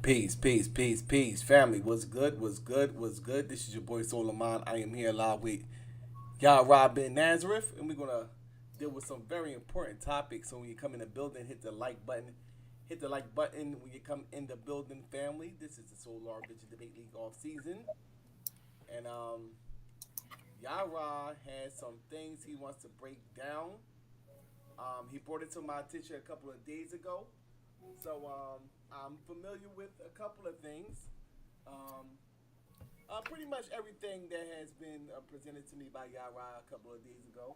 Peace, peace, peace, peace. Family, what's good? What's good? What's good? This is your boy Solomon. I am here live with Yarah bin Nazareth, and we're gonna deal with some very important topics. So when you come in the building, hit the like button. Hit the like button when you come in the building, family. This is the Solar Vision Debate League off season, and Yarah has some things he wants to break down. He brought it to my attention a couple of days ago. So I'm familiar with a couple of things. Um, Pretty much everything that has been presented to me by Yara a couple of days ago.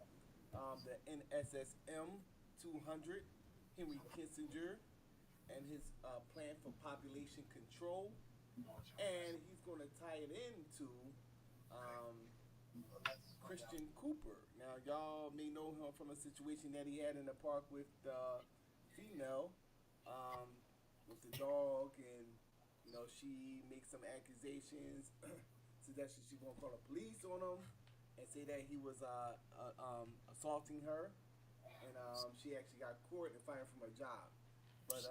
The Nssm 200, Henry Kissinger, and his plan for population control. And he's going to tie it into um, Christian Cooper. Now, y'all may know him from a situation that he had in the park with the female, um, with the dog, and she makes some accusations, suggestions she's gonna call the police on him, and say that he was assaulting her, and she actually got caught and fired from her job. But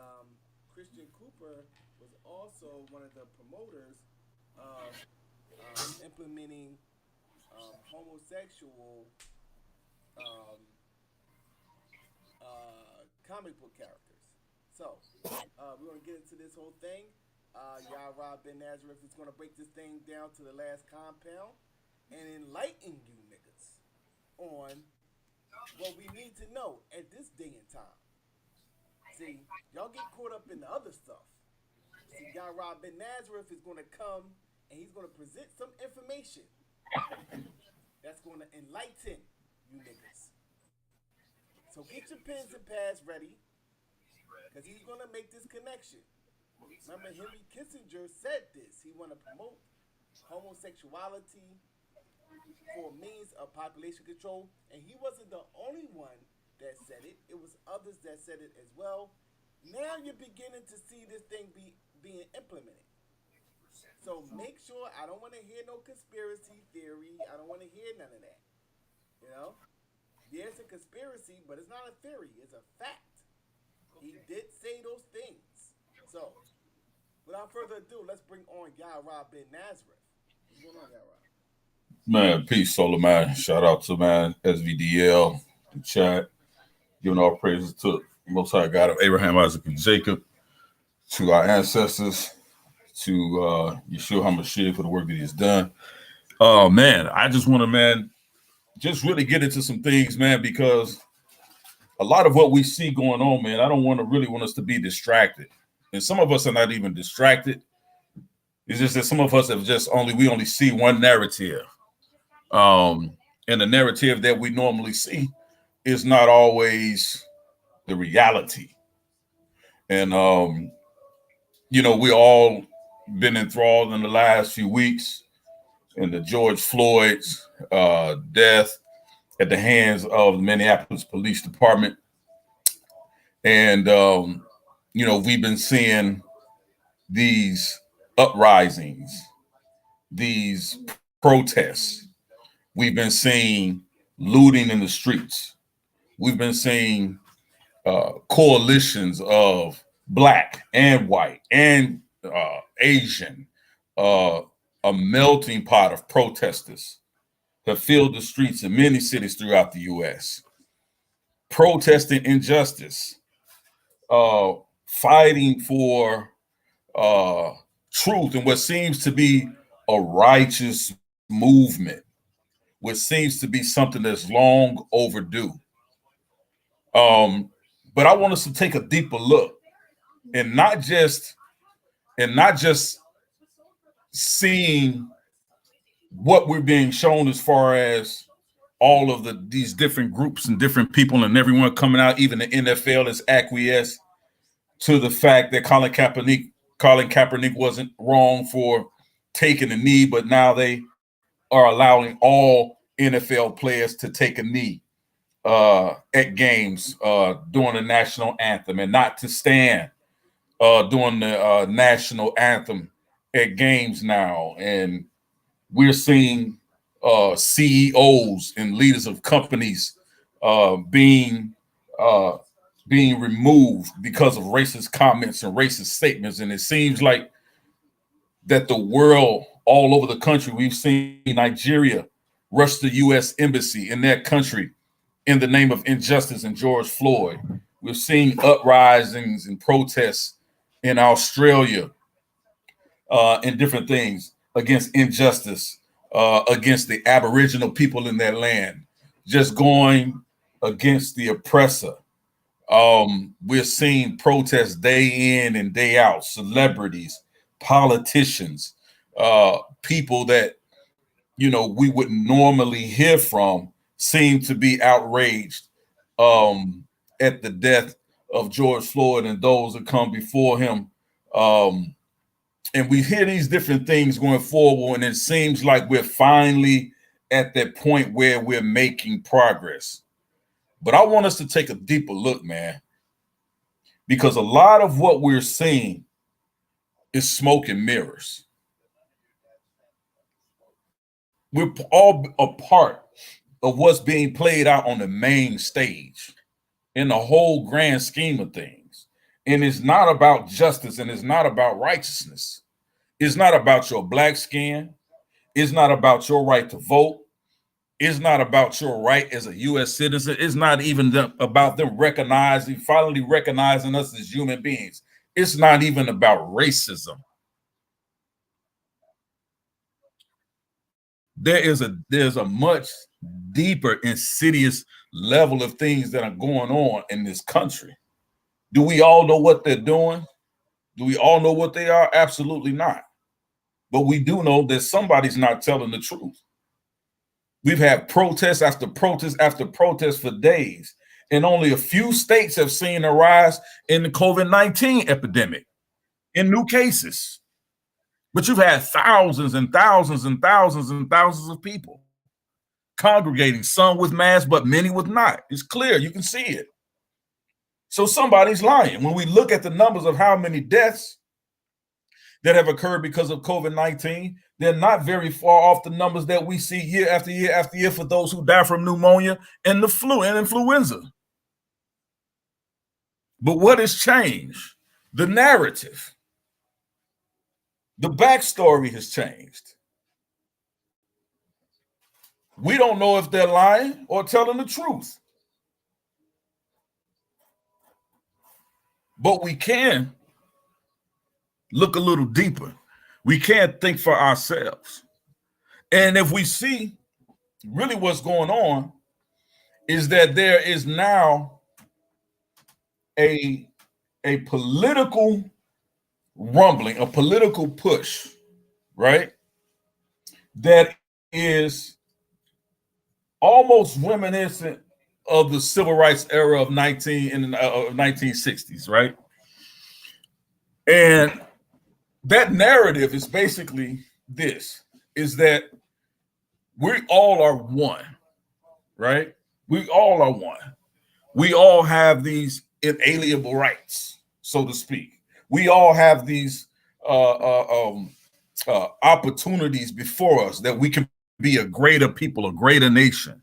Christian Cooper was also one of the promoters of implementing homosexual um, comic book characters. So we're gonna get into this whole thing. Yara Ben Nazareth is gonna break this thing down to the last compound and enlighten you niggas on what we need to know at this day and time. See, y'all get caught up in the other stuff. See, Yara Ben Nazareth is gonna come and he's gonna present some information that's gonna enlighten you niggas. So get your pens and pads ready, because he's going to make this connection. Remember, Henry Kissinger said this. He want to promote homosexuality for means of population control, and he wasn't the only one that said it. It was others that said it as well. Now you're beginning to see this thing being implemented. So make sure, I don't want to hear no conspiracy theory. I don't want to hear none of that. You know? Yeah, it's a conspiracy, but it's not a theory. It's a fact. He did say those things. So, without further ado, let's bring on Yarah bin Nazareth. What's going on, Yarah? Man, peace, Solar man. Shout out to man SVDL, the chat, giving all praises to the Most High God of Abraham, Isaac, and Jacob, to our ancestors, to Yeshua HaMashiach for the work that He has done. Oh man, I just want to just really get into some things, man, because a lot of what we see going on, man, I don't want us to be distracted, and some of us are not even distracted. It's just that some of us have we only see one narrative. Um, and the narrative that we normally see is not always the reality. And we all been enthralled in the last few weeks in the George Floyd's death at the hands of the Minneapolis Police Department. And we've been seeing these uprisings, these protests. We've been seeing looting in the streets. We've been seeing coalitions of black and white and Asian, uh, a melting pot of protesters have filled the streets in many cities throughout the U.S., protesting injustice, uh, fighting for uh, truth and what seems to be a righteous movement, what seems to be something that's long overdue. Um, but I want us to take a deeper look and not just seeing what we're being shown as far as all of these different groups and different people and everyone coming out, even the NFL has acquiesced to the fact that Colin Kaepernick wasn't wrong for taking a knee, but now they are allowing all NFL players to take a knee at games during the national anthem and not to stand during the national anthem at games now. And we're seeing CEOs and leaders of companies being being removed because of racist comments and racist statements. And it seems like that the world all over the country, we've seen Nigeria rush the U.S. embassy in that country in the name of injustice in George Floyd. We're seeing uprisings and protests in Australia and different things against injustice, against the Aboriginal people in their land, just going against the oppressor. We're seeing protests day in and day out, celebrities, politicians, people that, we wouldn't normally hear from seem to be outraged at the death of George Floyd and those that come before him. And we hear these different things going forward, and it seems like we're finally at that point where we're making progress. But I want us to take a deeper look, man, because a lot of what we're seeing is smoke and mirrors. We're all a part of what's being played out on the main stage in the whole grand scheme of things. And it's not about justice, and it's not about righteousness. It's not about your black skin. It's not about your right to vote. It's not about your right as a U.S. citizen. It's not even about them finally recognizing us as human beings. It's not even about racism. There's a much deeper, insidious level of things that are going on in this country. Do we all know what they're doing? Do we all know what they are? Absolutely not. But we do know that somebody's not telling the truth. We've had protest after protest after protest for days, and only a few states have seen a rise in the COVID-19 epidemic in new cases. But you've had thousands and thousands and thousands and thousands of people congregating, some with masks, but many with not. It's clear, you can see it. So somebody's lying. When we look at the numbers of how many deaths that have occurred because of COVID-19, they're not very far off the numbers that we see year after year after year for those who die from pneumonia and the flu and influenza. But what has changed? The narrative. The backstory has changed. We don't know if they're lying or telling the truth. But we can look a little deeper. We can think for ourselves. And if we see really what's going on is that there is now a political rumbling, a political push, right? That is almost reminiscent of the civil rights era of 1960s, right? And that narrative is basically this, is that we all are one, right? We all are one. We all have these inalienable rights, so to speak. We all have these opportunities before us that we can be a greater people, a greater nation,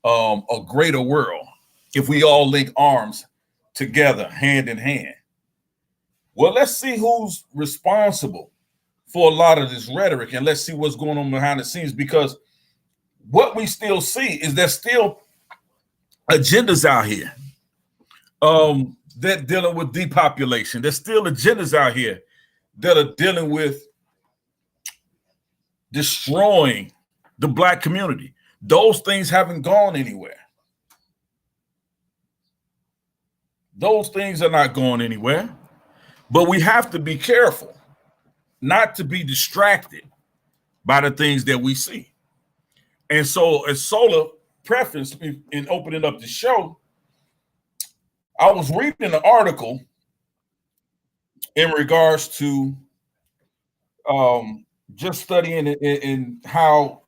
a greater world, if we all link arms together, hand in hand. Well, let's see who's responsible for a lot of this rhetoric, and let's see what's going on behind the scenes, because what we still see is there's still agendas out here that dealing with depopulation. There's still agendas out here that are dealing with destroying the Black community. Those things haven't gone anywhere. Those things are not going anywhere. But we have to be careful not to be distracted by the things that we see. And so, as Sola prefaced in opening up the show, I was reading an article in regards to just studying in how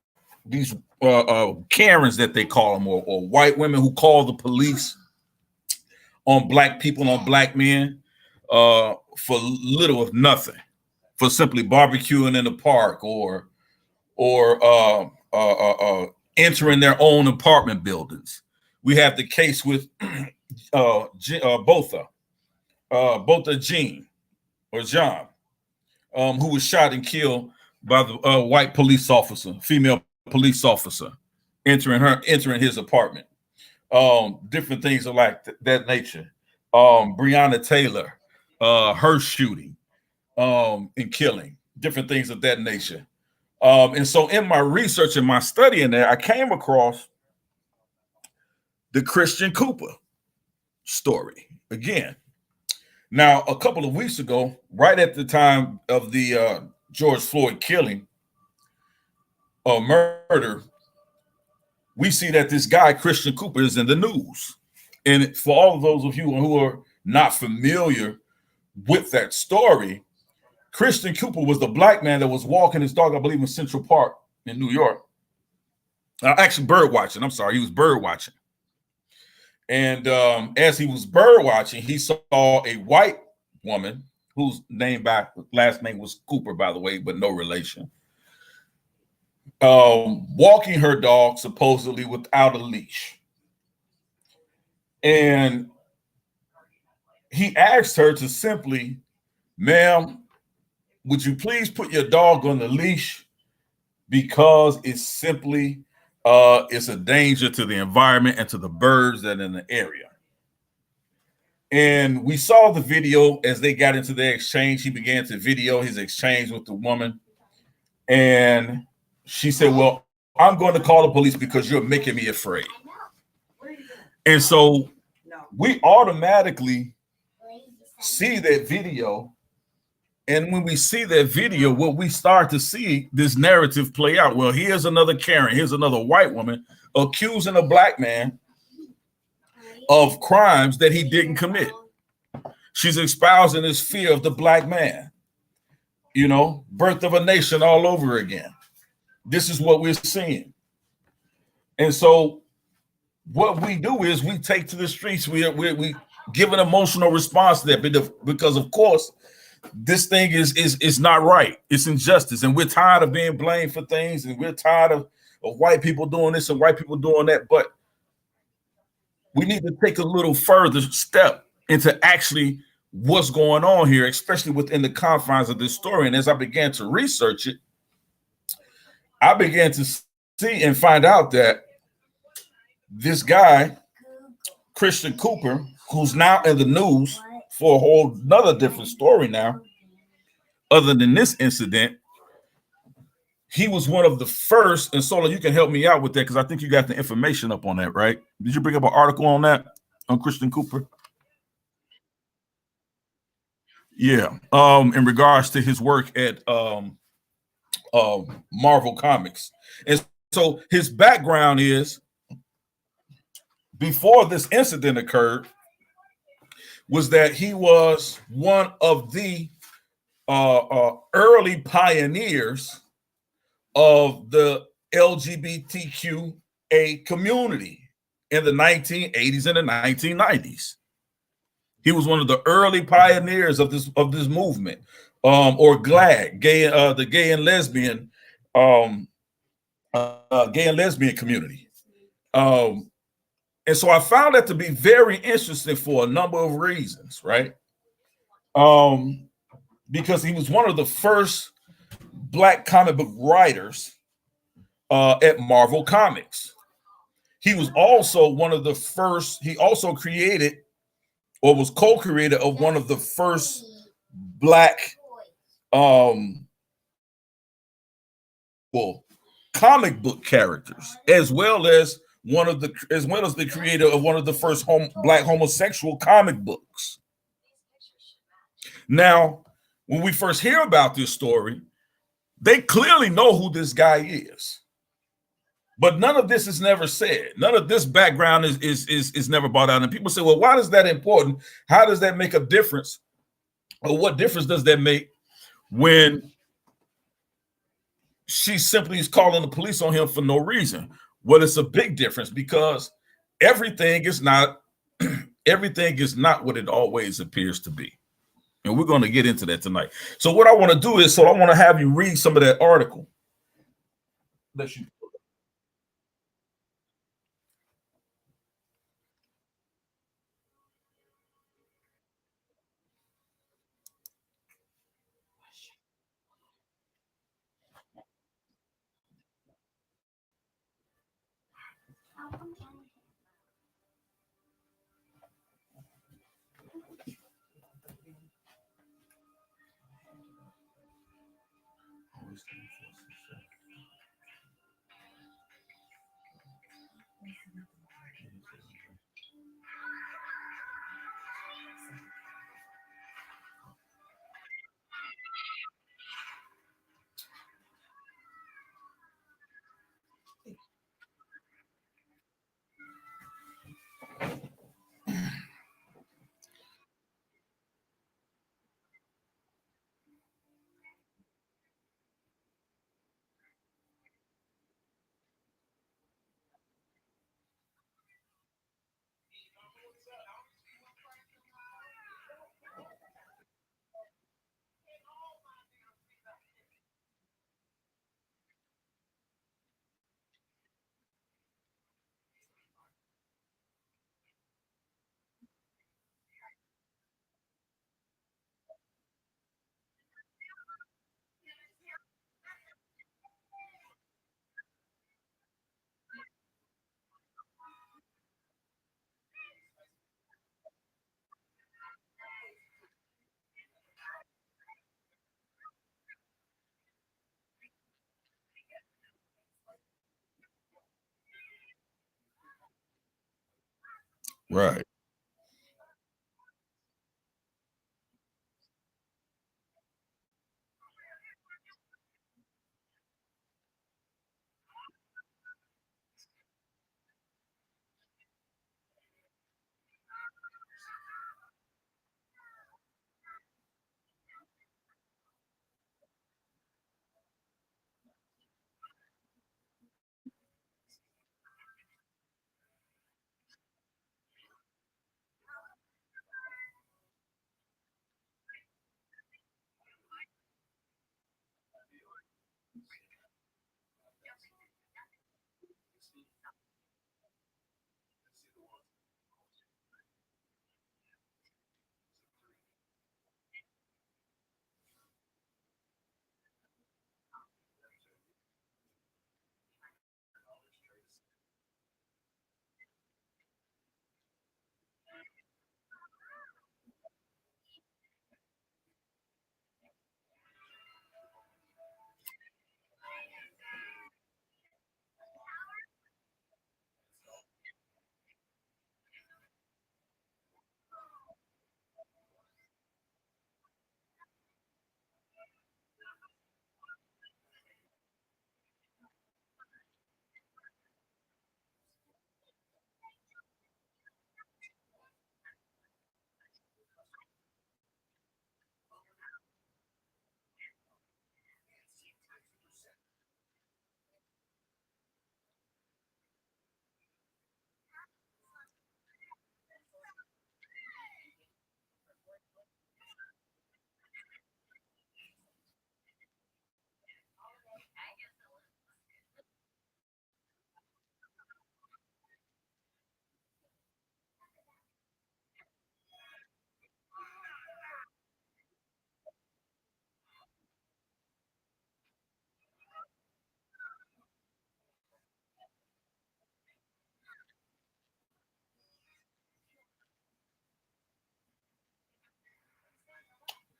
these Karens, that they call them, or white women who call the police on Black people, on Black men, for little of nothing, for simply barbecuing in the park or entering their own apartment buildings. We have the case with Botha Jean or John, who was shot and killed by the white police officer, female police officer, entering his apartment. Different things of like that nature. Breonna Taylor, her shooting, and killing, different things of that nature. And so in my research and my study in there, I came across the Christian Cooper story again. Now, a couple of weeks ago, right at the time of the George Floyd killing or murder, we see that this guy, Christian Cooper, is in the news. And for all of those of you who are not familiar with that story, Christian Cooper was the black man that was walking his dog, I believe, in Central Park in New York. Actually, bird watching. I'm sorry, he was bird watching. And as he was bird watching, he saw a white woman whose last name was Cooper, by the way, but no relation, walking her dog supposedly without a leash. And he asked her to simply, ma'am, would you please put your dog on the leash, because it's simply it's a danger to the environment and to the birds that are in the area. And we saw the video as they got into their exchange. He began to video his exchange with the woman. And she said, well, I'm going to call the police because you're making me afraid. And so we automatically see that video. And when we see that video, what we start to see this narrative play out. Well, here's another Karen, here's another white woman accusing a black man of crimes that he didn't commit. She's espousing this fear of the black man. You know, birth of a nation all over again. This is what we're seeing. And so what we do is we take to the streets. We give an emotional response to that because of course, this thing is not right. It's injustice. And we're tired of being blamed for things. And we're tired of white people doing this and white people doing that. But we need to take a little further step into actually what's going on here, especially within the confines of this story. And as I began to research it, I began to see and find out that this guy, Christian Cooper, who's now in the news for a whole nother different story now, other than this incident, he was one of the first, and Sola, you can help me out with that because I think you got the information up on that, right? Did you bring up an article on that, on Christian Cooper? Yeah, in regards to his work at Marvel Comics. And so his background is, before this incident occurred, was that he was one of the early pioneers of the LGBTQA community in the 1980s and the 1990s. He was one of the early pioneers of this movement, or GLAAD, the gay and lesbian community. And so I found that to be very interesting for a number of reasons, right? Because he was one of the first black comic book writers at Marvel Comics. He was also one of the first, he also created or was co-creator of one of the first black comic book characters, as well as the creator of one of the first black homosexual comic books. Now, when we first hear about this story, they clearly know who this guy is, but none of this is never said. None of this background is never brought out. And people say, well, why is that important? How does that make a difference? Or what difference does that make when she simply is calling the police on him for no reason? Well, it's a big difference because everything is not what it always appears to be. And we're going to get into that tonight. So what I want to do is, I want to have you read some of that article. Right.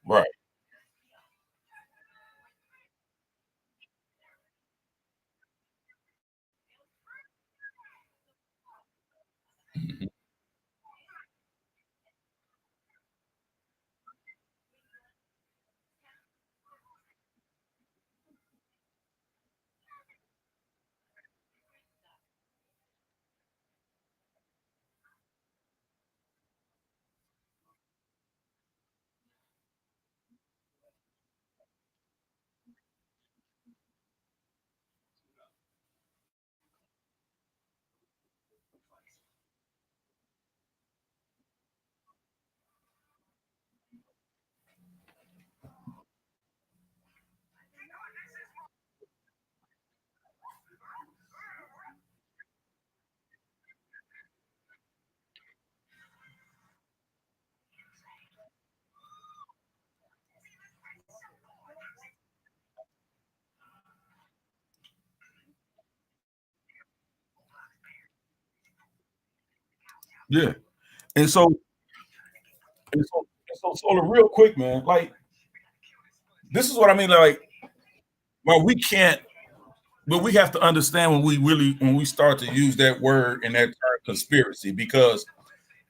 Right. Mhm. Yeah. And so, so real quick, man, like this is what I mean. Like, well, we can't, but we have to understand when we start to use that word and that term conspiracy, because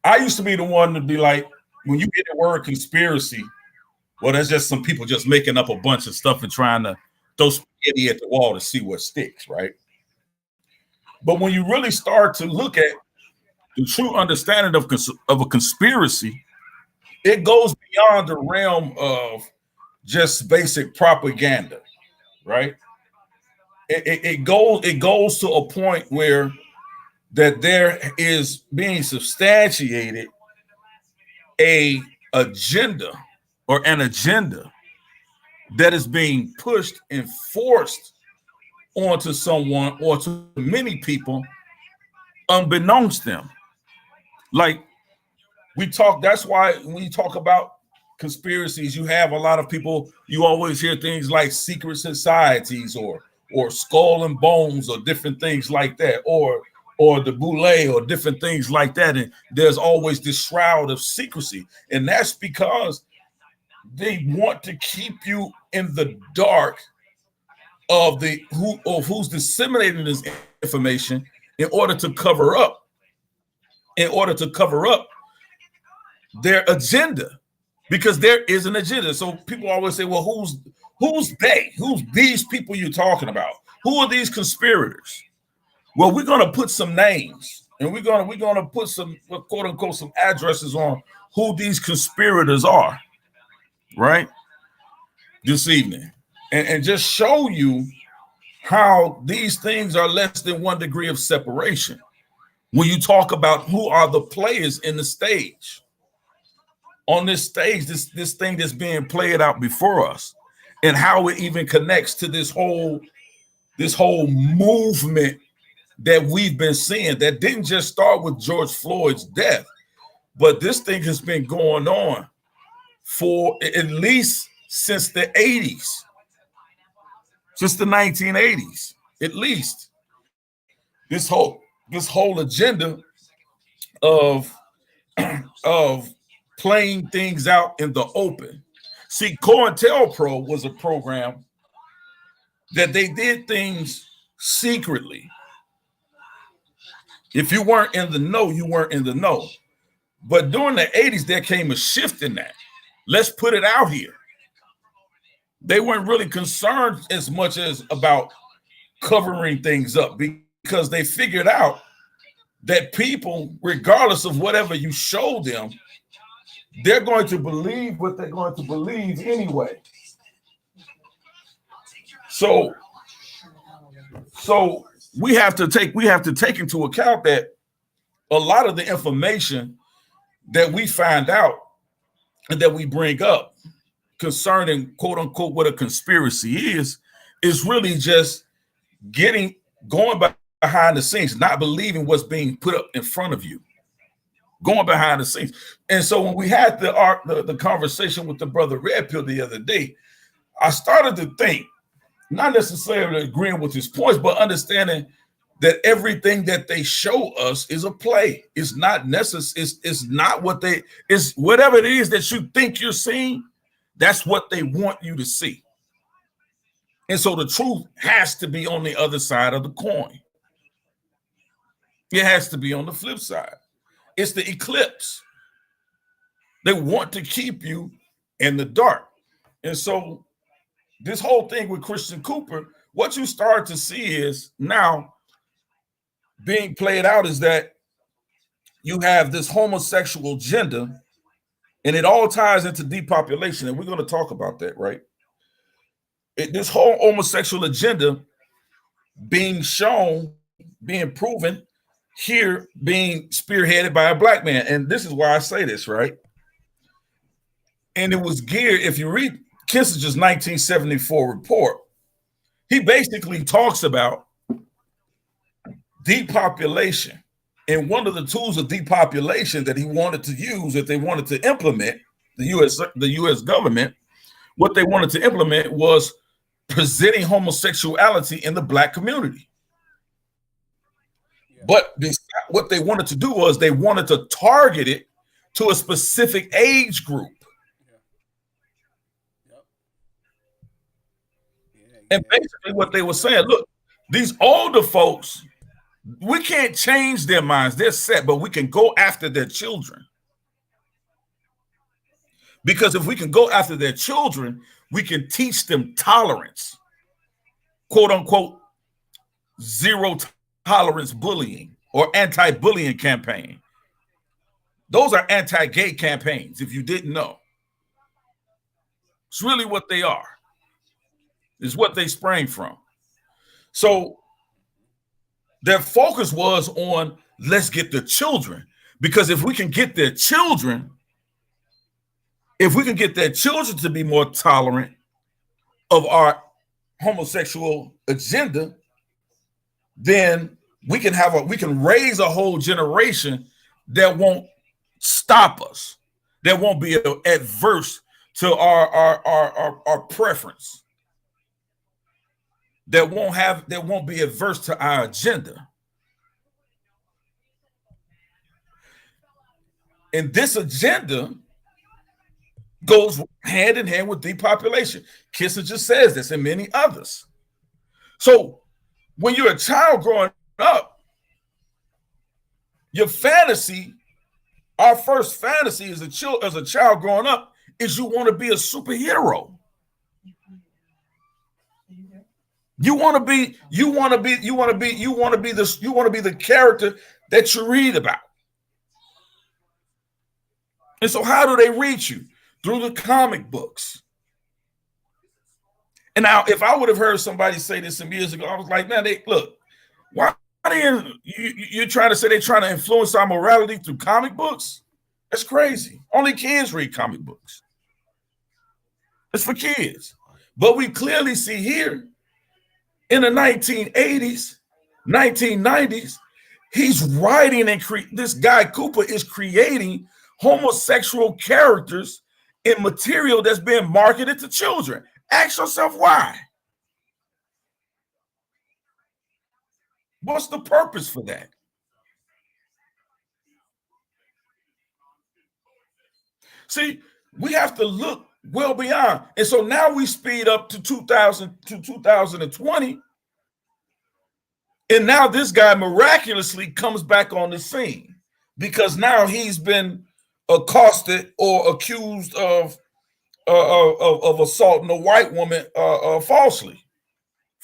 I used to be the one to be like, when you get the word conspiracy, well, that's just some people just making up a bunch of stuff and trying to throw spaghetti at the wall to see what sticks, right? But when you really start to look at the true understanding of a conspiracy, it goes beyond the realm of just basic propaganda, right? It goes to a point where that there is being substantiated a agenda or an agenda that is being pushed and forced onto someone or to many people unbeknownst to them. Like that's why when you talk about conspiracies, you have a lot of people, you always hear things like secret societies or skull and bones or different things like that, or the boule or different things like that. And there's always this shroud of secrecy. And that's because they want to keep you in the dark of who's disseminating this information in order to cover up their agenda, because there is an agenda. So people always say, well, who's they? Who's these people you're talking about? Who are these conspirators? Well, we're going to put some names, and we're going to put some, quote unquote, some addresses on who these conspirators are, right? This evening, and just show you how these things are less than 1 degree of separation. When you talk about who are the players in the stage, on this stage, this thing that's being played out before us, and how it even connects to this whole movement that we've been seeing, that didn't just start with George Floyd's death, but this thing has been going on for at least since the 80s, since the 1980s, at least. This whole agenda of playing things out in the open. See, COINTELPRO was a program that they did things secretly. If you weren't in the know, you weren't in the know. But during the 80s, there came a shift in that. Let's put it out here. They weren't really concerned as much as about covering things up, because they figured out that people, regardless of whatever you show them, they're going to believe what they're going to believe anyway. So we have to take into account that a lot of the information that we find out and that we bring up concerning, quote unquote, what a conspiracy is really just going behind the scenes, not believing what's being put up in front of you, going behind the scenes. And so when we had the conversation with the brother Red Pill the other day, I started to think, not necessarily agreeing with his points, but understanding that everything that they show us is a play. It's not necessary. It's not what it's whatever it is that you think you're seeing, that's what they want you to see. And so the truth has to be on the other side of the coin. It has to be on the flip side. It's the eclipse. They want to keep you in the dark. And so this whole thing with Christian Cooper, what you start to see is now being played out is that you have this homosexual agenda, and it all ties into depopulation. And we're going to talk about that, right? This whole homosexual agenda being shown, being proven here, being spearheaded by a black man. And this is why I say this, right? And it was geared, if you read Kissinger's 1974 report, he basically talks about depopulation. And one of the tools of depopulation that he wanted to use, if they wanted to implement, the U.S. government, what they wanted to implement was presenting homosexuality in the black community. Yeah. But what they wanted to do was they wanted to target it to a specific age group. Yeah. Yep. Yeah. And Yeah. basically, what they were Yep. saying, look, these older folks, we can't change their minds. They're set, but we can go after their children. Because if we can go after their children, we can teach them tolerance, quote unquote, zero tolerance bullying or anti bullying campaign. Those are anti gay campaigns, if you didn't know. It's really what they are, is what they sprang from. So their focus was on let's get the children. Because if we can get their children, if we can get their children to be more tolerant of our homosexual agenda, then we can raise a whole generation that won't stop us, that won't be adverse to our preference, that won't be adverse to our agenda. And this agenda goes hand in hand with depopulation. Kissinger says this and many others. So when you're a child growing up, your fantasy, our first fantasy as a child growing up, is you want to be a superhero. You want to be the character that you read about. And so how do they reach you? Through the comic books. And now, if I would have heard somebody say this some years ago, I was like, man, why you're trying to say they're trying to influence our morality through comic books? That's crazy. Only kids read comic books. It's for kids. But we clearly see here in the 1980s, 1990s, he's writing and this guy Cooper is creating homosexual characters in material that's being marketed to children. Ask yourself why. What's the purpose for that? See, we have to look well beyond. And so now we speed up to 2020. And now this guy miraculously comes back on the scene because now he's been accosted or accused of assaulting a white woman falsely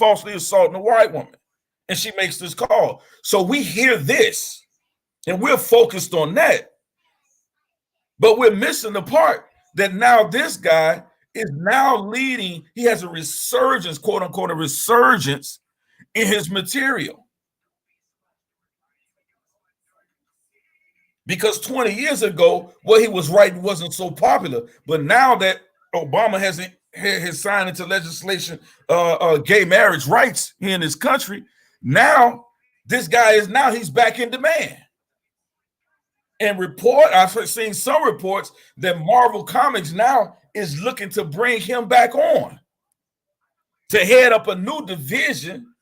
assaulting a white woman. And she makes this call. So we hear this and we're focused on that. But we're missing the part that now this guy is now leading, he has a resurgence, quote unquote, a resurgence in his material. Because 20 years ago, what he was writing wasn't so popular. But now that Obama has signed into legislation gay marriage rights here in this country, now this guy he's back in demand. And I've seen some reports that Marvel Comics now is looking to bring him back on to head up a new division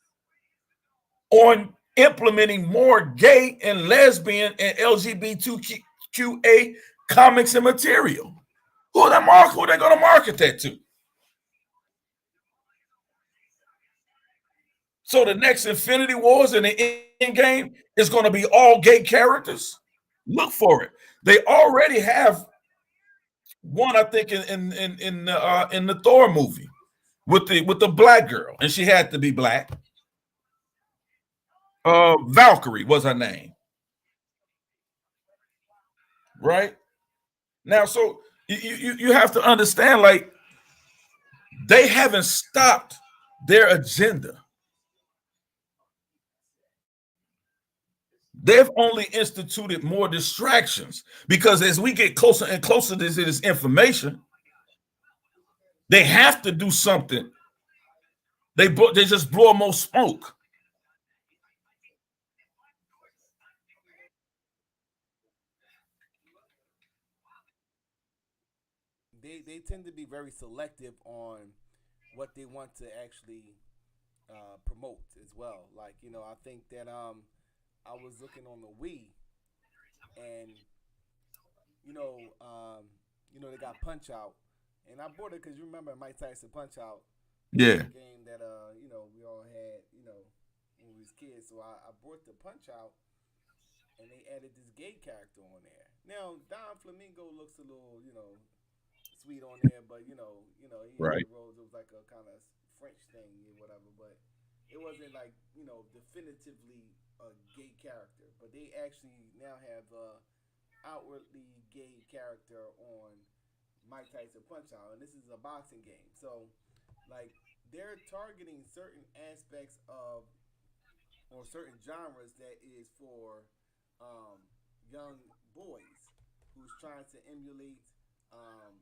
on implementing more gay and lesbian and LGBTQA comics and material. Who are they going to market that to? So the next Infinity Wars and the Endgame is going to be all gay characters. Look for it. They already have one, I think, in the Thor movie with the black girl, and she had to be black. Valkyrie was her name, right? Now, so you have to understand, like, they haven't stopped their agenda. They've only instituted more distractions because as we get closer and closer to this information, they have to do something. They just blow more smoke. They tend to be very selective on what they want to actually promote as well. Like, I think that I was looking on the Wii, and you know, um, they got Punch Out, and I bought it because you remember Mike Tyson Punch Out. That was Yeah. a game that we all had when we was kids. So I bought the Punch Out, and they added this gay character on there. Now Don Flamingo looks a little sweet on there, but he had Right. the roles. It was like a kind of French thing or whatever, but it wasn't like definitively a gay character. But they actually now have a outwardly gay character on Mike Tyson Punch Out, and this is a boxing game. So like they're targeting certain aspects of or certain genres that is for um, young boys who's trying to emulate um,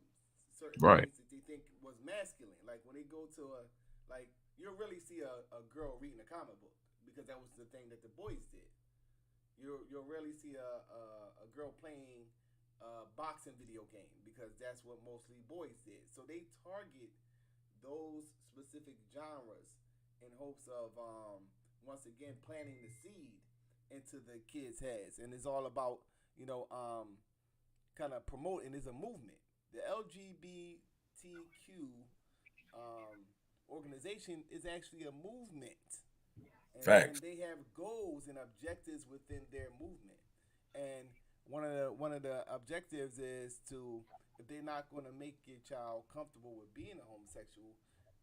certain Right. things that they think was masculine. Like when they go to like you'll really see a girl reading a comic book because that was the thing that the boys did. You'll rarely see a girl playing a boxing video game because that's what mostly boys did. So they target those specific genres in hopes of once again planting the seed into the kids' heads, and it's all about kind of promoting is a movement. The LGBTQ organization is actually a movement, and Facts. they have goals and objectives within their movement. And one of the objectives is to if they're not going to make your child comfortable with being a homosexual,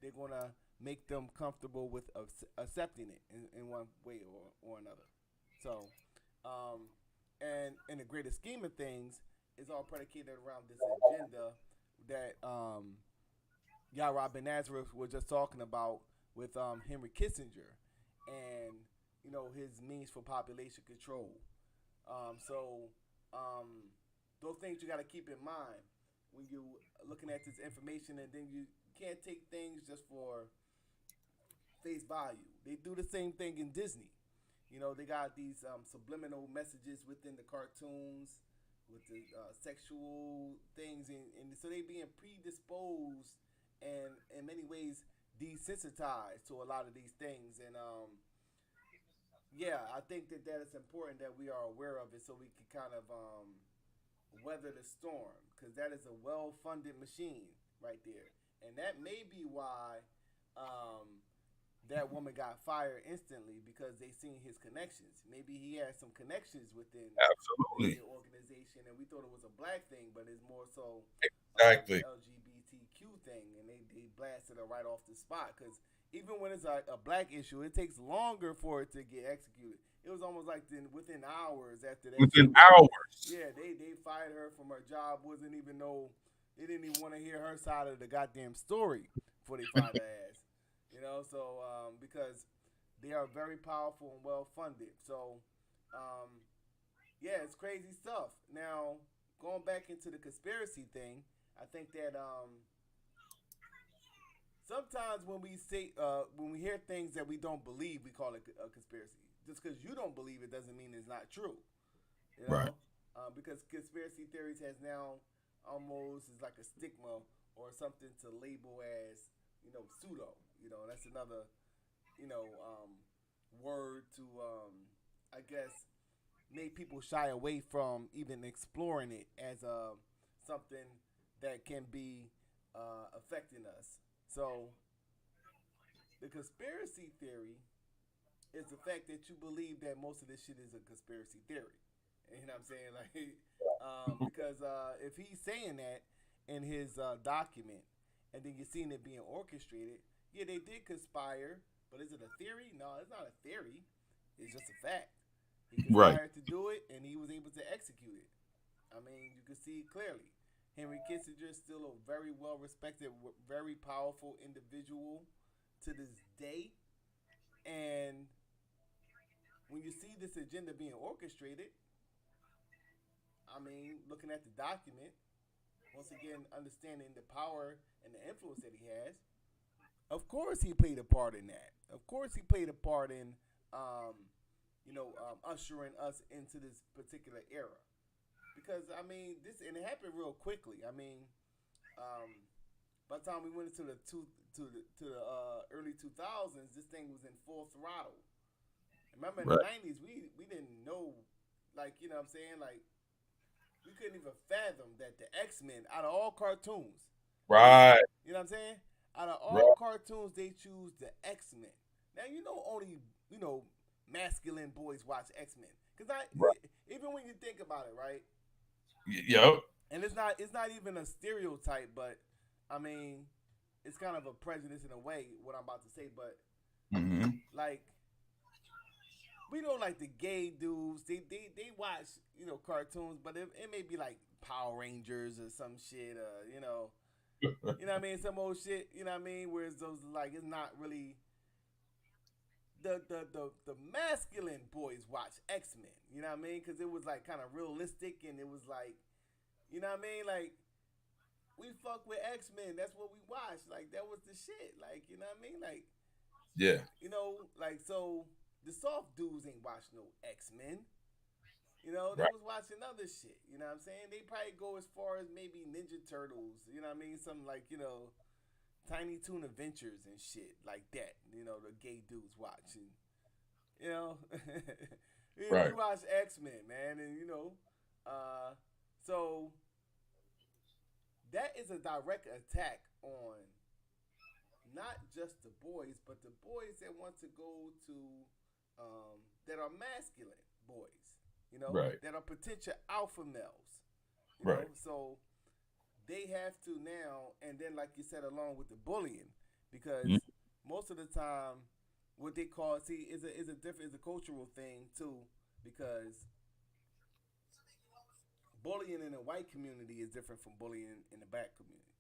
they're going to make them comfortable with accepting it in one way or another. So, um, and in the greater scheme of things, it's all predicated around this agenda that Yarah Ben Nazareth was just talking about with Henry Kissinger and his means for population control. So those things you got to keep in mind when you looking at this information, and then you can't take things just for face value. They do the same thing in Disney. They got these subliminal messages within the cartoons with the sexual things, and so they being predisposed and in many ways desensitized to a lot of these things. And yeah, I think that is important that we are aware of it so we can kind of weather the storm because that is a well-funded machine right there, and that may be why that woman got fired instantly because they seen his connections. Maybe he had some connections within Absolutely. the organization, and we thought it was a black thing, but it's more so the Exactly. LGBTQ thing, and they blasted her right off the spot because even when it's a black issue, it takes longer for it to get executed. It was almost like within hours after that Within shit was, hours. yeah, they fired her from her job. Wasn't even know they didn't even want to hear her side of the goddamn story before they fired her ass. So because they are very powerful and well funded. So um, yeah, it's crazy stuff. Now going back into the conspiracy thing, I think that sometimes when we hear things that we don't believe, we call it a conspiracy. Just because you don't believe it doesn't mean it's not true. You Right. know, because conspiracy theories has now almost is like a stigma or something to label as pseudo. That's another word to I guess make people shy away from even exploring it as something that can be affecting us. So the conspiracy theory is the fact that you believe that most of this shit is a conspiracy theory. You know what I'm saying? Like, because if he's saying that in his document, and then you're seeing it being orchestrated, yeah, they did conspire, but is it a theory? No, it's not a theory. It's just a fact. He Right. conspired to do it, and he was able to execute it. I mean, you can see it clearly. Henry Kissinger is still a very well respected, very powerful individual to this day. And when you see this agenda being orchestrated, I mean, looking at the document, once again, understanding the power and the influence that he has, of course he played a part in that. Of course he played a part in, ushering us into this particular era. Because I mean, this and it happened real quickly. I mean, um, by the time we went into the early 2000s, this thing was in full throttle. Remember in the Right. '90s, we didn't know, like you know what I'm saying, like we couldn't even fathom that the X-Men, out of all cartoons, they, Right. you know what I'm saying, out of all Right. cartoons, they choose the X-Men. Now you know only you know masculine boys watch X-Men, because I Right. even when you think about it, right, Yep. and it's not even a stereotype, but I mean it's kind of a prejudice in a way what I'm about to say, but Hmm. like we know like the gay dudes, they watch you know cartoons, but it may be like Power Rangers or some shit, you know what I mean, some old shit, you know what I mean. Whereas those like it's not really the masculine boys watch X Men, you know what I mean, because it was like kind of realistic and it was like you know what I mean, like we fuck with X Men, that's what we watched, like that was the shit, like you know what I mean, like Yeah. you know, like so the soft dudes ain't watch no X Men. You know, they Right. was watching other shit. You know what I'm saying? They probably go as far as maybe Ninja Turtles. You know what I mean? Something like, you know, Tiny Toon Adventures and shit like that. You know, the gay dudes watching. You know, we Right. watch X Men, man, and you know, uh, so that is a direct attack on not just the boys, but the boys that want to go to that are masculine boys, you know, Right. that are potential alpha males, you Right. know. So they have to now, and then like you said, along with the bullying, because Mhm. most of the time, what they call is a different is a cultural thing too, because bullying in the white community is different from bullying in the black community.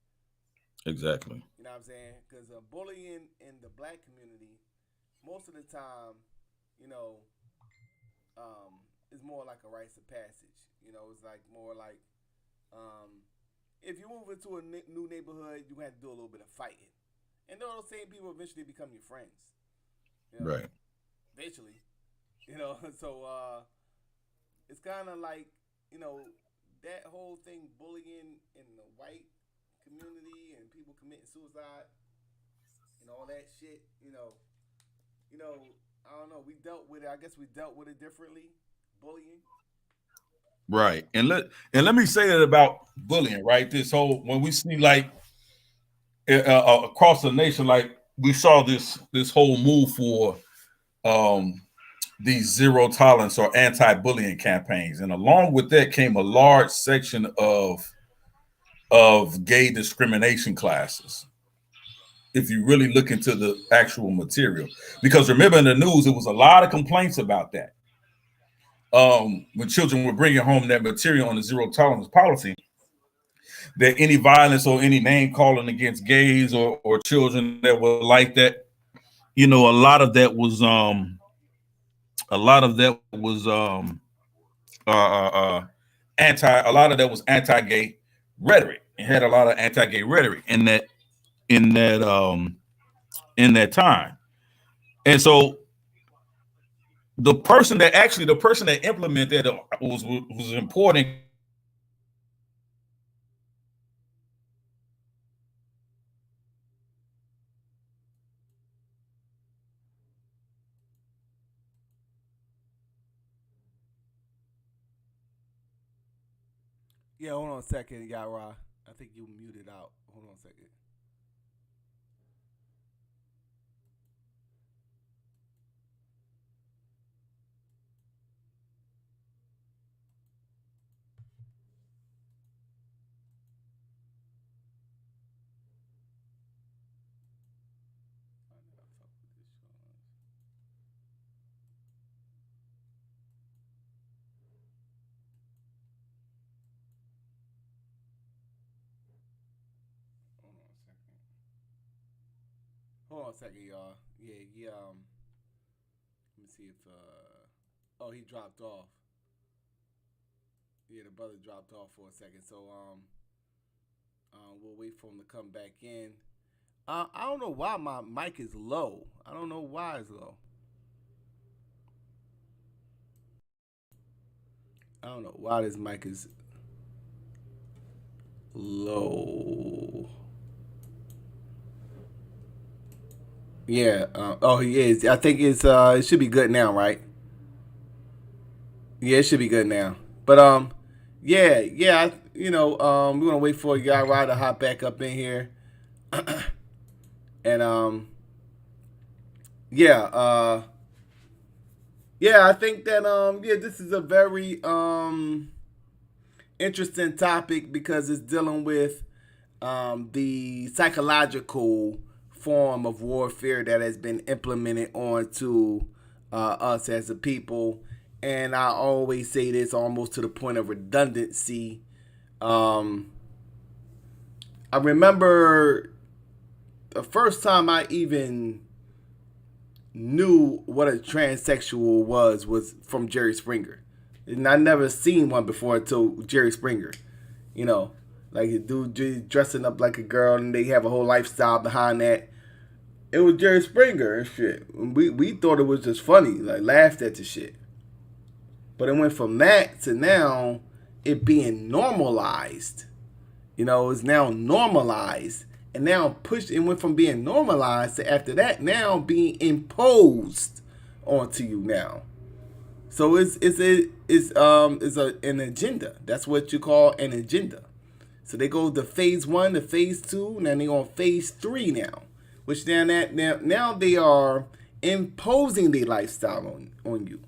Exactly. You know what I'm saying? Because bullying in the black community, most of the time, you know, is more like a rites of passage. You know, it's like more like um, if you move into a new neighborhood, you have to do a little bit of fighting, and those same people eventually become your friends. You know, Right. eventually. You know, so it's kind of like you know that whole thing bullying in the white community and people committing suicide and all that shit. You know, I don't know. We dealt with it. I guess we dealt with it differently. Bullying. Right. And let me say that about bullying. Right. This whole when we see like across the nation, like we saw this whole move for um these zero tolerance or anti-bullying campaigns, and along with that came a large section of gay discrimination classes. If you really look into the actual material, because remember in the news, it was a lot of complaints about that. When children were bringing home that material on the zero tolerance policy, that any violence or any name calling against gays or children that were like that, a lot of that was a lot of that was uh, uh, uh, a lot of that was anti-gay rhetoric, and had a lot of anti-gay rhetoric in that in that time. And so the person that implemented it was important. Yeah, hold on a second, Yarah. I think you muted out. Hold on a second. Hold on a second. Hold on a second, y'all. Yeah, yeah. Let me see if. Oh, he dropped off. Yeah, the brother dropped off for a second. So we'll wait for him to come back in. I don't know why my mic is low. I don't know why it's low. I don't know why this mic is low. Yeah. Oh, he is. I think it should be good now, right? Yeah, it should be good now. But yeah, yeah. We're gonna wait for Yarah to hop back up in here, and yeah, yeah. I think that yeah, this is a very interesting topic because it's dealing with the psychological form of warfare that has been implemented onto us as a people. And I always say this almost to the point of redundancy. Um, I remember the first time I even knew what a transsexual was from Jerry Springer. And I never seen one before until Jerry Springer. You know, like a dude dressing up like a girl and they have a whole lifestyle behind that. It was Jerry Springer and shit. We thought it was just funny, like laughed at the shit. But it went from that to now it being normalized. It's now normalized. And now pushed, it went from being normalized to after that now being imposed onto you now. So it's an agenda. That's what you call an agenda. So they go to phase 1 to phase 2, and then they on phase 3 now, which now they are imposing their lifestyle on you,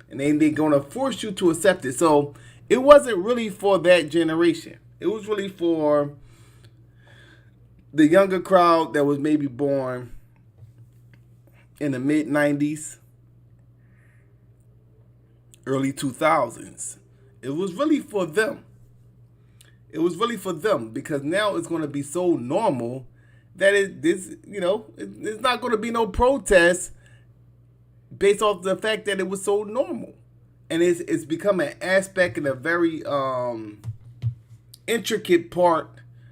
and then they're gonna force you to accept it. So it wasn't really for that generation. It was really for the younger crowd that was maybe born in the mid '90s, early 2000s. It was really for them. It was really for them because now it's going to be so normal that it's not going to be no protest based off the fact that it was so normal, and it's become an aspect and a very intricate part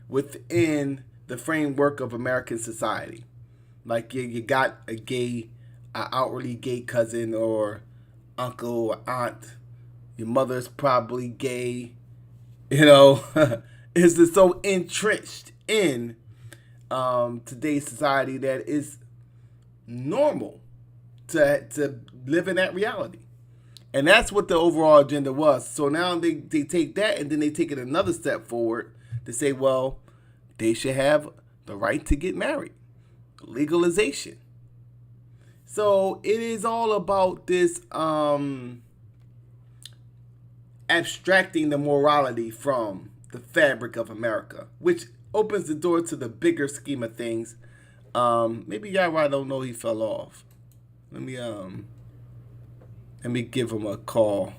within the framework of American society. Like you got a outwardly gay cousin or uncle or aunt. Your mother's probably gay. Is just so entrenched in today's society that it's normal to live in that reality. And that's what the overall agenda was. So now they take that and then they take it another step forward to say, well, they should have the right to get married. Legalization. So it is all about this abstracting the morality from the fabric of America, which opens the door to the bigger scheme of things. Maybe Yarah don't know he fell off. Let me give him a call.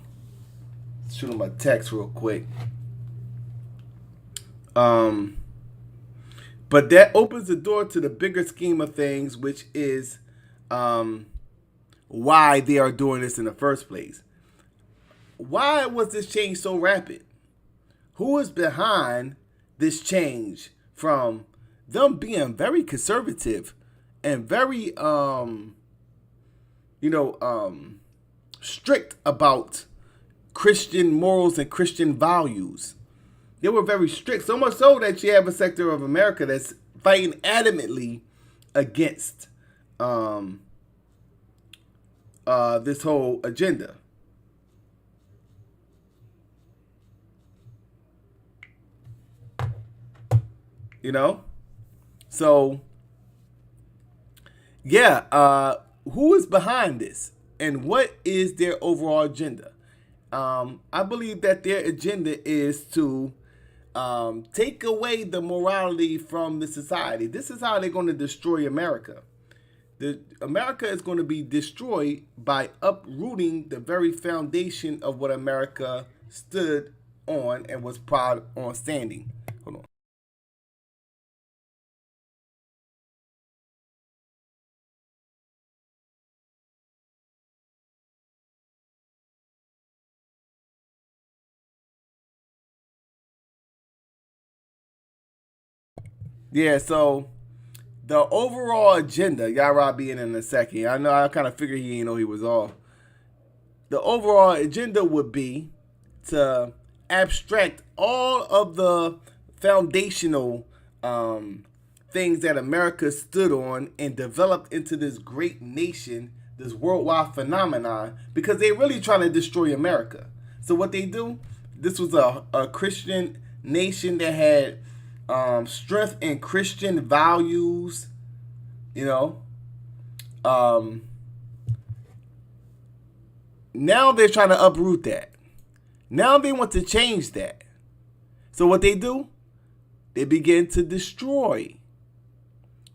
Shoot him a text real quick. But that opens the door to the bigger scheme of things, which is why they are doing this in the first place. Why was this change so rapid? Who is behind this change from them being very conservative and very strict about Christian morals and Christian values? They were very strict, so much so that you have a sector of America that's fighting adamantly against this whole agenda. So yeah, who is behind this and what is their overall agenda? I believe that their agenda is to take away the morality from the society. This is how they're going to destroy America. America is going to be destroyed by uprooting the very foundation of what America stood on and was proud on standing. Hold on. Yeah, so the overall agenda, Yarah being in a second. I know I kind of figured he didn't know he was off. The overall agenda would be to abstract all of the foundational things that America stood on and developed into this great nation, this worldwide phenomenon, because they really trying to destroy America. So what they do, this was a Christian nation that had strength in Christian values, you know. Now they're trying to uproot that. Now they want to change that. So what they do, they begin to destroy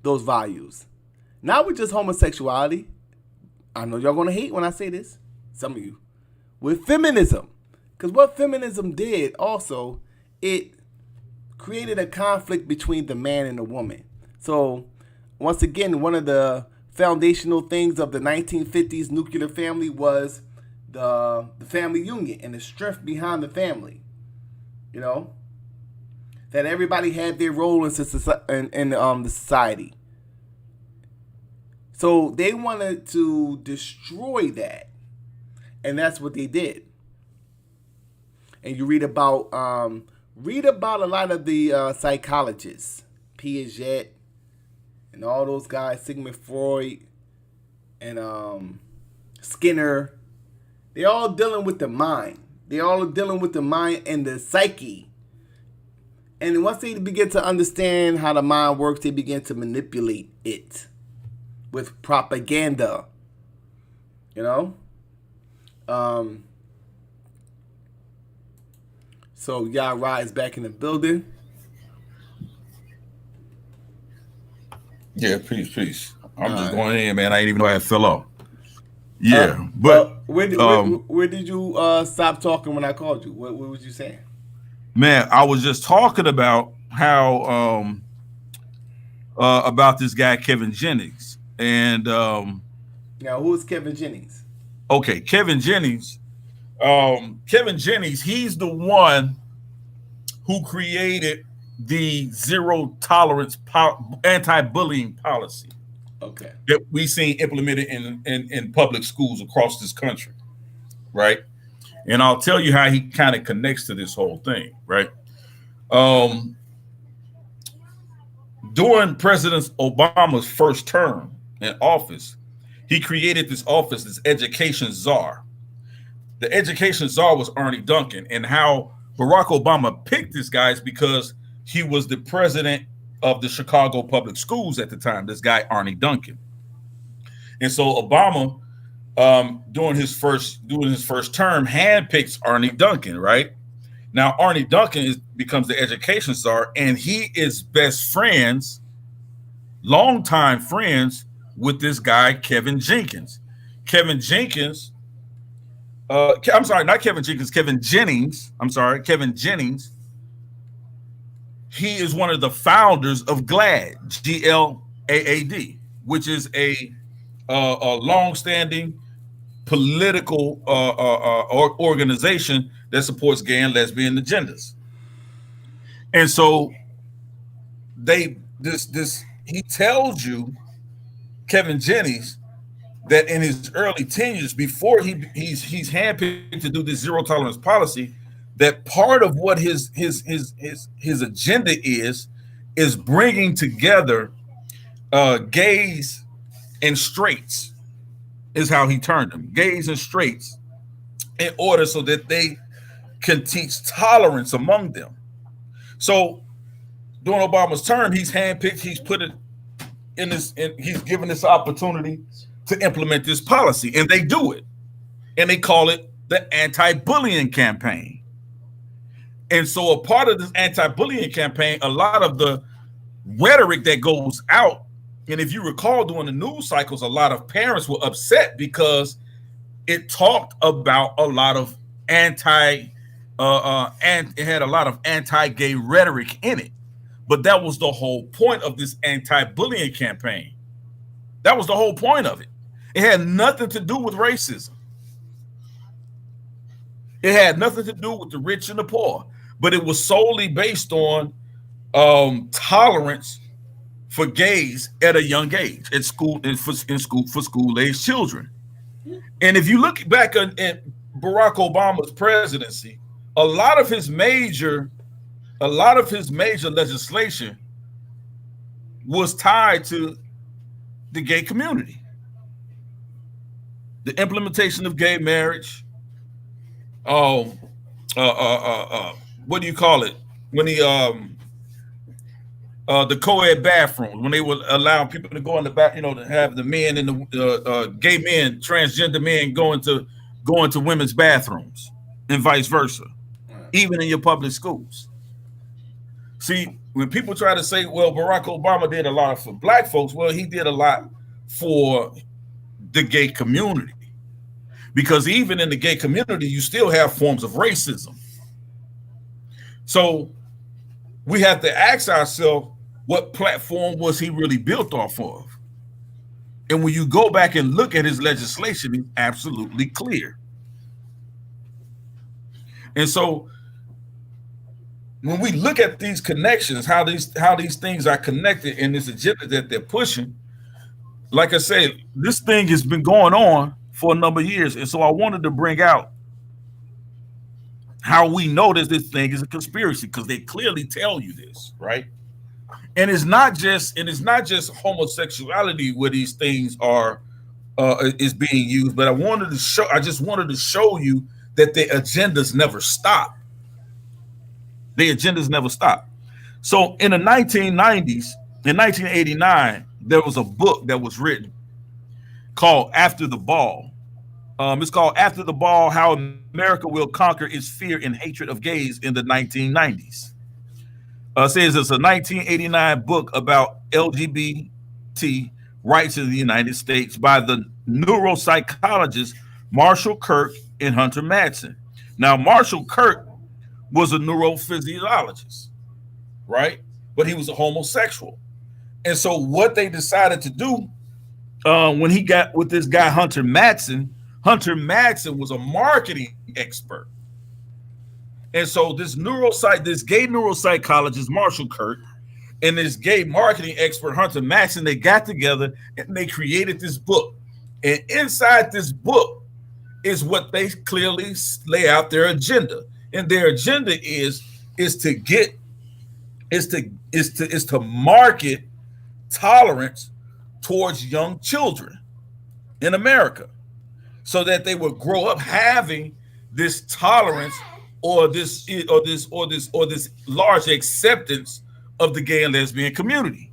those values. Not with just homosexuality. I know y'all gonna hate when I say this, some of you. With feminism. Because what feminism did also, it created a conflict between the man and the woman. So once again, one of the foundational things of the 1950s nuclear family was the family union and the strength behind the family. You know, that everybody had their role in the society. So they wanted to destroy that, and that's what they did. And you read about a lot of the psychologists, Piaget, and all those guys, Sigmund Freud, and Skinner. They're all dealing with the mind. They're all dealing with the mind and the psyche. And once they begin to understand how the mind works, they begin to manipulate it with propaganda. You know? So Yarah is back in the building. Yeah, peace. I'm just going in, man. I didn't even know I had fell off. Yeah, but where did you stop talking when I called you? What was you saying? Man, I was just talking about how about this guy Kevin Jennings, and now who is Kevin Jennings? Okay, Kevin Jennings. He's the one who created the zero tolerance anti-bullying policy. Okay. That we seen implemented in public schools across this country, right? And I'll tell you how he kind of connects to this whole thing, right? During President Obama's first term in office, he created this office, this education czar. The education czar was Arne Duncan, and how Barack Obama picked this guy is because he was the president of the Chicago public schools at the time, this guy Arne Duncan. And so Obama, during his first term, handpicks Arne Duncan, right? Now Arne Duncan becomes the education czar, and he is best friends, longtime friends with this guy Kevin Jenkins. Kevin Jennings. He is one of the founders of GLAAD, GLAAD, which is a long-standing political organization that supports gay and lesbian agendas. And so he tells you, Kevin Jennings, that in his early tenures, before he's handpicked to do this zero tolerance policy, that part of what his agenda is bringing together gays and straights, is how he termed them, gays and straights, in order so that they can teach tolerance among them. So during Obama's term, he's handpicked, he's put it in this, and he's given this opportunity to implement this policy, and they do it, and they call it the anti-bullying campaign. And so a part of this anti-bullying campaign, a lot of the rhetoric that goes out, and if you recall during the news cycles, a lot of parents were upset because it talked about a lot of and it had a lot of anti-gay rhetoric in it. But that was the whole point of this anti-bullying campaign. That was the whole point of it. It had nothing to do with racism. It had nothing to do with the rich and the poor, but it was solely based on tolerance for gays at a young age, at school, for school-age children. And if you look back at Barack Obama's presidency, a lot of his major legislation was tied to the gay community, the implementation of gay marriage. Oh, what do you call it? When the co-ed bathrooms, when they would allow people to go in the back, to have the men and the gay men, transgender men go into women's bathrooms and vice versa, Right. even in your public schools. See, when people try to say, well, Barack Obama did a lot for black folks, well, he did a lot for the gay community. Because even in the gay community, you still have forms of racism. So we have to ask ourselves, what platform was he really built off of? And when you go back and look at his legislation, it's absolutely clear. And so when we look at these connections, how these things are connected in this agenda that they're pushing, like I said, this thing has been going on for a number of years. And so I wanted to bring out how we know that this thing is a conspiracy, because they clearly tell you this, right? And it's not just homosexuality where these things are is being used, but I just wanted to show you that their agendas never stop. Their agendas never stop. So in the 1990s, in 1989, there was a book that was written called After the Ball. It's called After the Ball: How America Will Conquer Its Fear and Hatred of Gays in the 1990s. Says it's a 1989 book about LGBT rights in the United States by the neuropsychologists Marshall Kirk and Hunter Madsen. Now, Marshall Kirk was a neurophysiologist, right? But he was a homosexual. And so what they decided to do when he got with this guy, Hunter Madsen was a marketing expert. And so this gay neuropsychologist, Marshall Kirk, and this gay marketing expert, Hunter Madsen, they got together and they created this book. And inside this book is what they clearly lay out their agenda. And their agenda is to market tolerance towards young children in America, so that they would grow up having this tolerance or this large acceptance of the gay and lesbian community,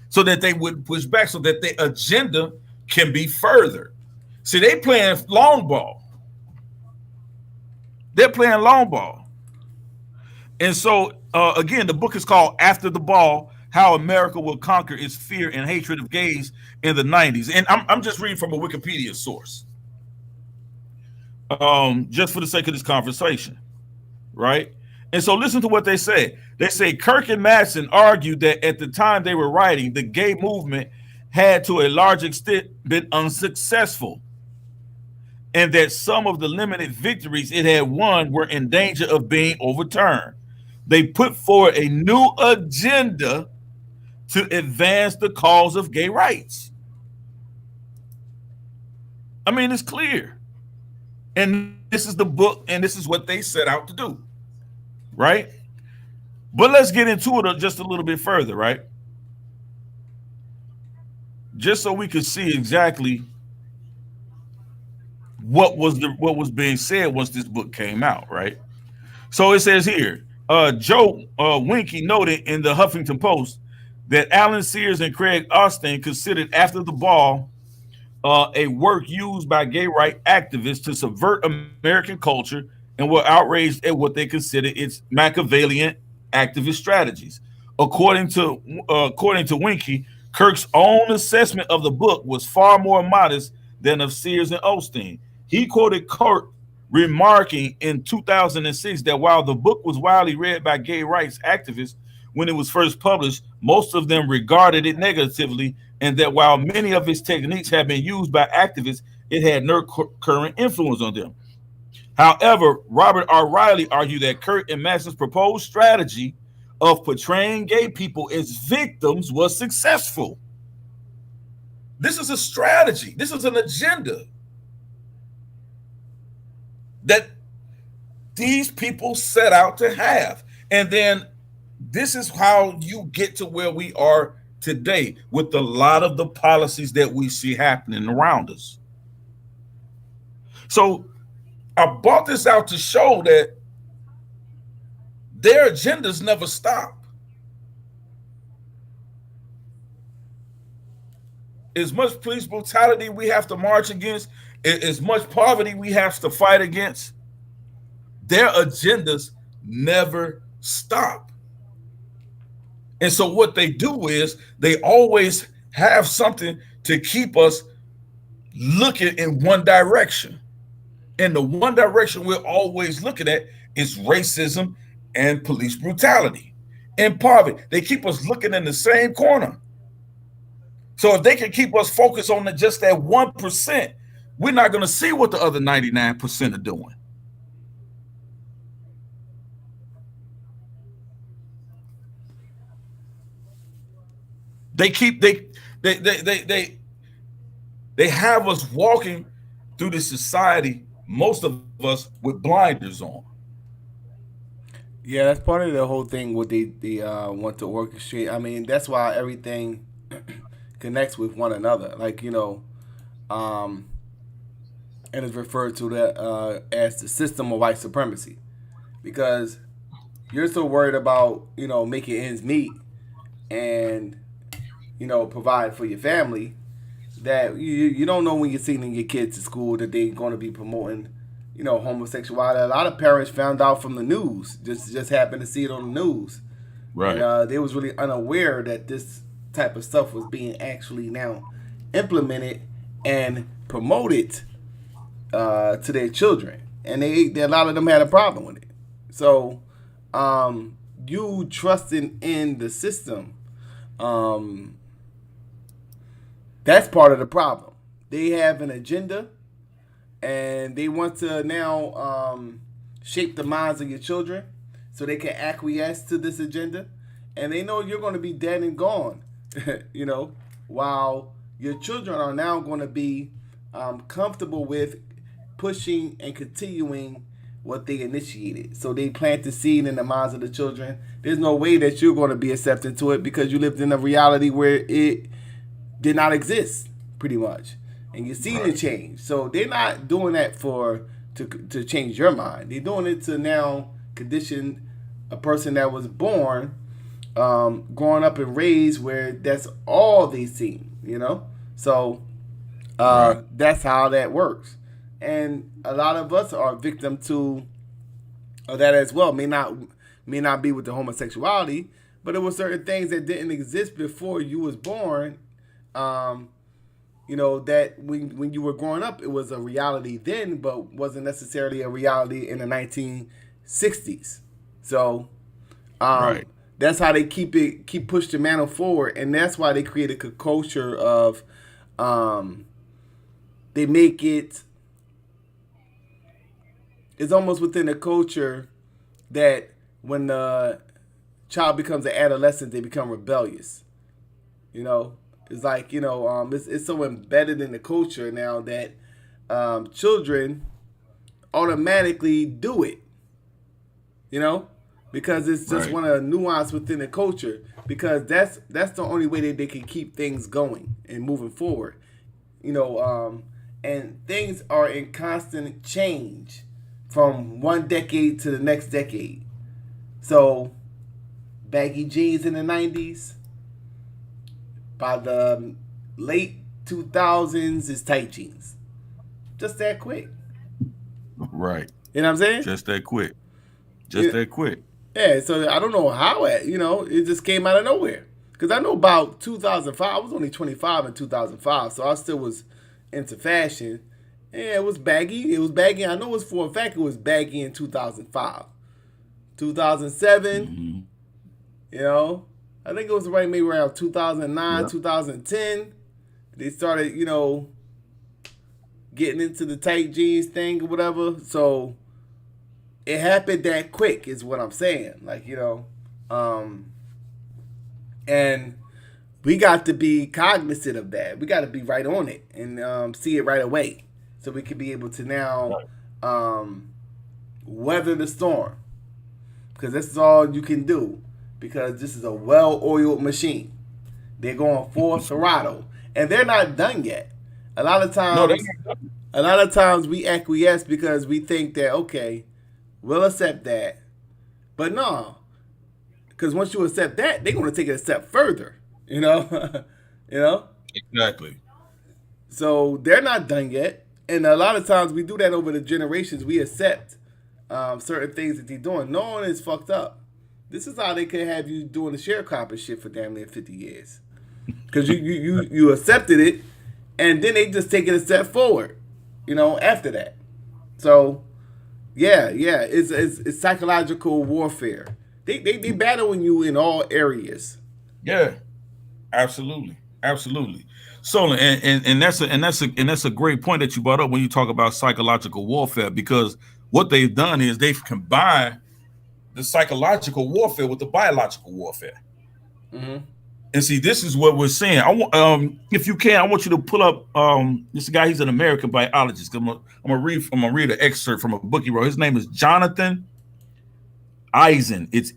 so that they would push back, so that their agenda can be furthered. See, they playing long ball. They're playing long ball. And so, again, the book is called After the Ball: How America Will Conquer Its Fear and Hatred of Gays in the 90s. And I'm just reading from a Wikipedia source, just for the sake of this conversation, right? And so listen to what they say. They say Kirk and Madsen argued that at the time they were writing, the gay movement had to a large extent been unsuccessful, and that some of the limited victories it had won were in danger of being overturned. They put forward a new agenda to advance the cause of gay rights. I mean, it's clear. And this is the book, and this is what they set out to do, right? But let's get into it just a little bit further, right? Just so we could see exactly what was being said once this book came out, right? So it says here, Joe Winkie noted in the Huffington Post that Alan Sears and Craig Austin considered After the Ball a work used by gay rights activists to subvert American culture, and were outraged at what they considered its Machiavellian activist strategies. According to Winkie, Kirk's own assessment of the book was far more modest than of Sears and Osteen. He quoted Kirk remarking in 2006 that while the book was widely read by gay rights activists when it was first published, most of them regarded it negatively, and that while many of its techniques have been used by activists, it had no current influence on them. However, Robert R. Riley argued that Kirk and Madsen's proposed strategy of portraying gay people as victims was successful. This is a strategy. This is an agenda that these people set out to have. And then This is how you get to where we are today with a lot of the policies that we see happening around us. So I brought this out to show that their agendas never stop. As much police brutality we have to march against, as much poverty we have to fight against, their agendas never stop. And so what they do is they always have something to keep us looking in one direction. And the one direction we're always looking at is racism and police brutality and poverty. They keep us looking in the same corner. So if they can keep us focused on just that 1%, we're not going to see what the other 99% are doing. They keep they have us walking through the society, most of us with blinders on. Yeah, that's part of the whole thing. What they want to orchestrate. I mean, that's why everything connects with one another. Like um, and is referred to that as the system of white supremacy, because you're so worried about making ends meet and provide for your family that you don't know when you're sending your kids to school that they're going to be promoting homosexuality. A lot of parents found out from the news, just happened to see it on the news. Right. And they was really unaware that this type of stuff was being actually now implemented and promoted to their children, and a lot of them had a problem with it. So you trusting in the system, that's part of the problem. They have an agenda, and they want to now shape the minds of your children so they can acquiesce to this agenda, and they know you're going to be dead and gone, while your children are now going to be comfortable with pushing and continuing what they initiated. So they plant the seed in the minds of the children. There's no way that you're going to be accepted to it because you lived in a reality where it did not exist, pretty much. And you see the change. So they're not doing that to change your mind. They're doing it to now condition a person that was born, growing up and raised where that's all they see, So that's how that works. And a lot of us are victim to that as well. May not be with the homosexuality, but there were certain things that didn't exist before you was born. That when you were growing up, it was a reality then, but wasn't necessarily a reality in the 1960s. So that's how they keep push the mantle forward, and that's why they created a culture of they make it. It's almost within the culture that when the child becomes an adolescent, they become rebellious. It's like it's so embedded in the culture now that children automatically do it. Because it's just one of the nuance within the culture. Because that's the only way that they can keep things going and moving forward. And things are in constant change from one decade to the next decade. So, baggy jeans in the 90s. By the late 2000s, it's tight jeans. Just that quick. Right. You know what I'm saying? Just that quick. That quick. Yeah, so I don't know how it just came out of nowhere. Because I know about 2005. I was only 25 in 2005, so I still was into fashion. Yeah, it was baggy. I know it's for a fact it was baggy in 2005. 2007, I think it was maybe around 2009, 2010. They started, getting into the tight jeans thing or whatever. So it happened that quick is what I'm saying. And we got to be cognizant of that. We got to be right on it and see it right away. So we can be able to now weather the storm. Because this is all you can do. because this is a well-oiled machine. They're going full throttle, and they're not done yet. A lot of No, they times, a lot of times we acquiesce because we think that okay, we'll accept that, but no, because once you accept that, they're going to take it a step further. You know, you know. exactly. So they're not done yet, and a lot of times we do that over the generations. We accept certain things that they're doing. No one is fucked up. This is how they could have you doing the sharecropping shit for damn near 50 years. Because you accepted it, and then they just take it a step forward, after that. So, yeah, it's psychological warfare. They battling you in all areas. Yeah, absolutely, absolutely. So, and that's a great point that you brought up when you talk about psychological warfare, because what they've done is they've combined the psychological warfare with the biological warfare. Mm-hmm. And see, this is what we're saying. If you can, I want you to pull up this guy. He's an American biologist. I'm gonna read an excerpt from a book he wrote. His name is Jonathan Eisen. It's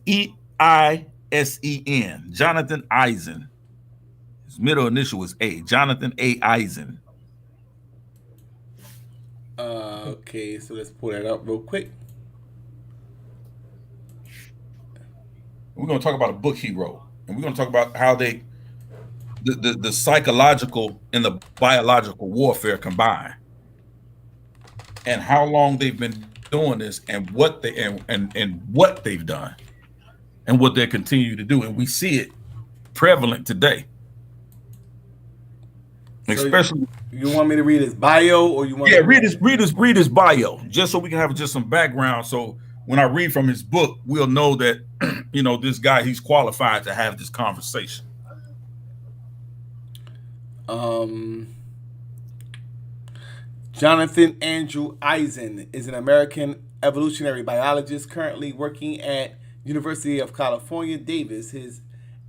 Eisen. Jonathan Eisen. His middle initial is A. Jonathan A. Eisen. Okay, so let's pull that up real quick. We're gonna talk about a book he wrote, and we're gonna talk about how the psychological and the biological warfare combine, and how long they've been doing this, and what they and what they've done, and what they continue to do, and we see it prevalent today. So Especially, you want me to read his bio, or you want? yeah, read his bio, just so we can have just some background. So when I read from his book, we'll know that this guy, he's qualified to have this conversation. Jonathan Andrew Eisen is an American evolutionary biologist currently working at University of California, Davis. His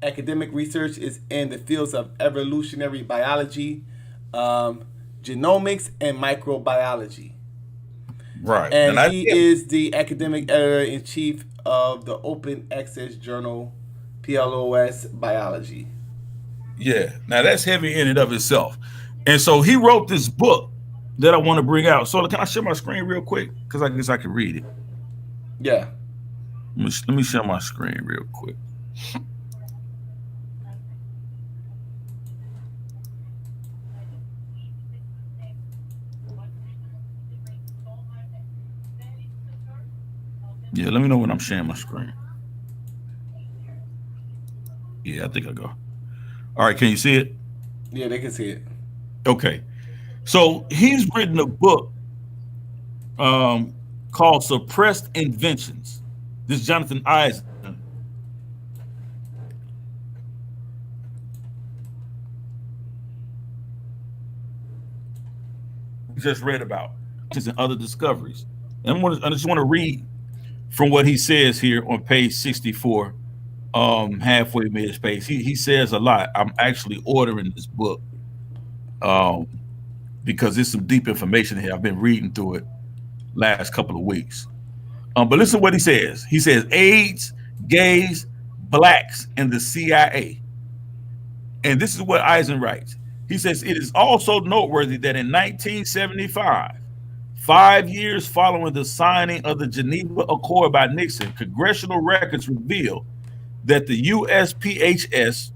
academic research is in the fields of evolutionary biology, genomics, and microbiology. Right. And he is the academic editor-in-chief of the open access journal PLOS Biology. Yeah. Now that's heavy in and of itself. And so he wrote this book that I want to bring out. So can I share my screen real quick? Because I guess I can read it. Yeah. Let me share my screen real quick. Yeah, let me know when I'm sharing my screen. Yeah, I think I go. All right, can you see it? Yeah, they can see it. Okay. So he's written a book called Suppressed Inventions. This Jonathan Eisen. We just read about and other discoveries. And I just want to read from what he says here on page 64, halfway mid space. He says a lot. I'm actually ordering this book because there's some deep information here. I've been reading through it last couple of weeks. But listen to what he says. He says AIDS, gays, blacks, and the CIA. And this is what Eisen writes. He says, it is also noteworthy that in 1975, 5 years following the signing of the Geneva Accord by Nixon, congressional records reveal that the USPHS,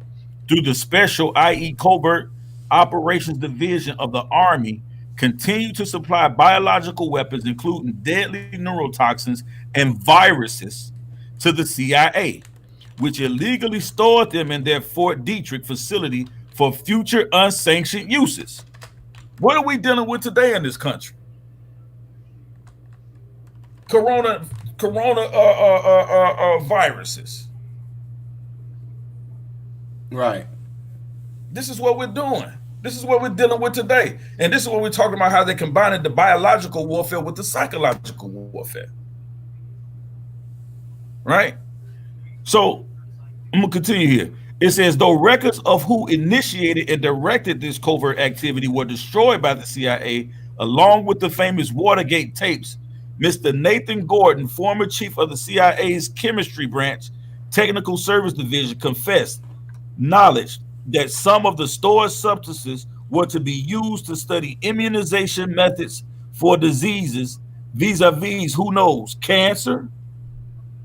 through the Special, i.e. Covert Operations Division of the Army, continued to supply biological weapons, including deadly neurotoxins and viruses, to the CIA, which illegally stored them in their Fort Detrick facility for future unsanctioned uses. What are we dealing with today in this country? Corona viruses. Right. This is what we're doing. This is what we're dealing with today. And this is what we're talking about, how they combined the biological warfare with the psychological warfare. Right? So I'm going to continue here. It says, though records of who initiated and directed this covert activity were destroyed by the CIA, along with the famous Watergate tapes, Mr. Nathan Gordon, former chief of the CIA's chemistry branch, Technical Service Division confessed knowledge that some of the stored substances were to be used to study immunization methods for diseases vis-a-vis, who knows, cancer.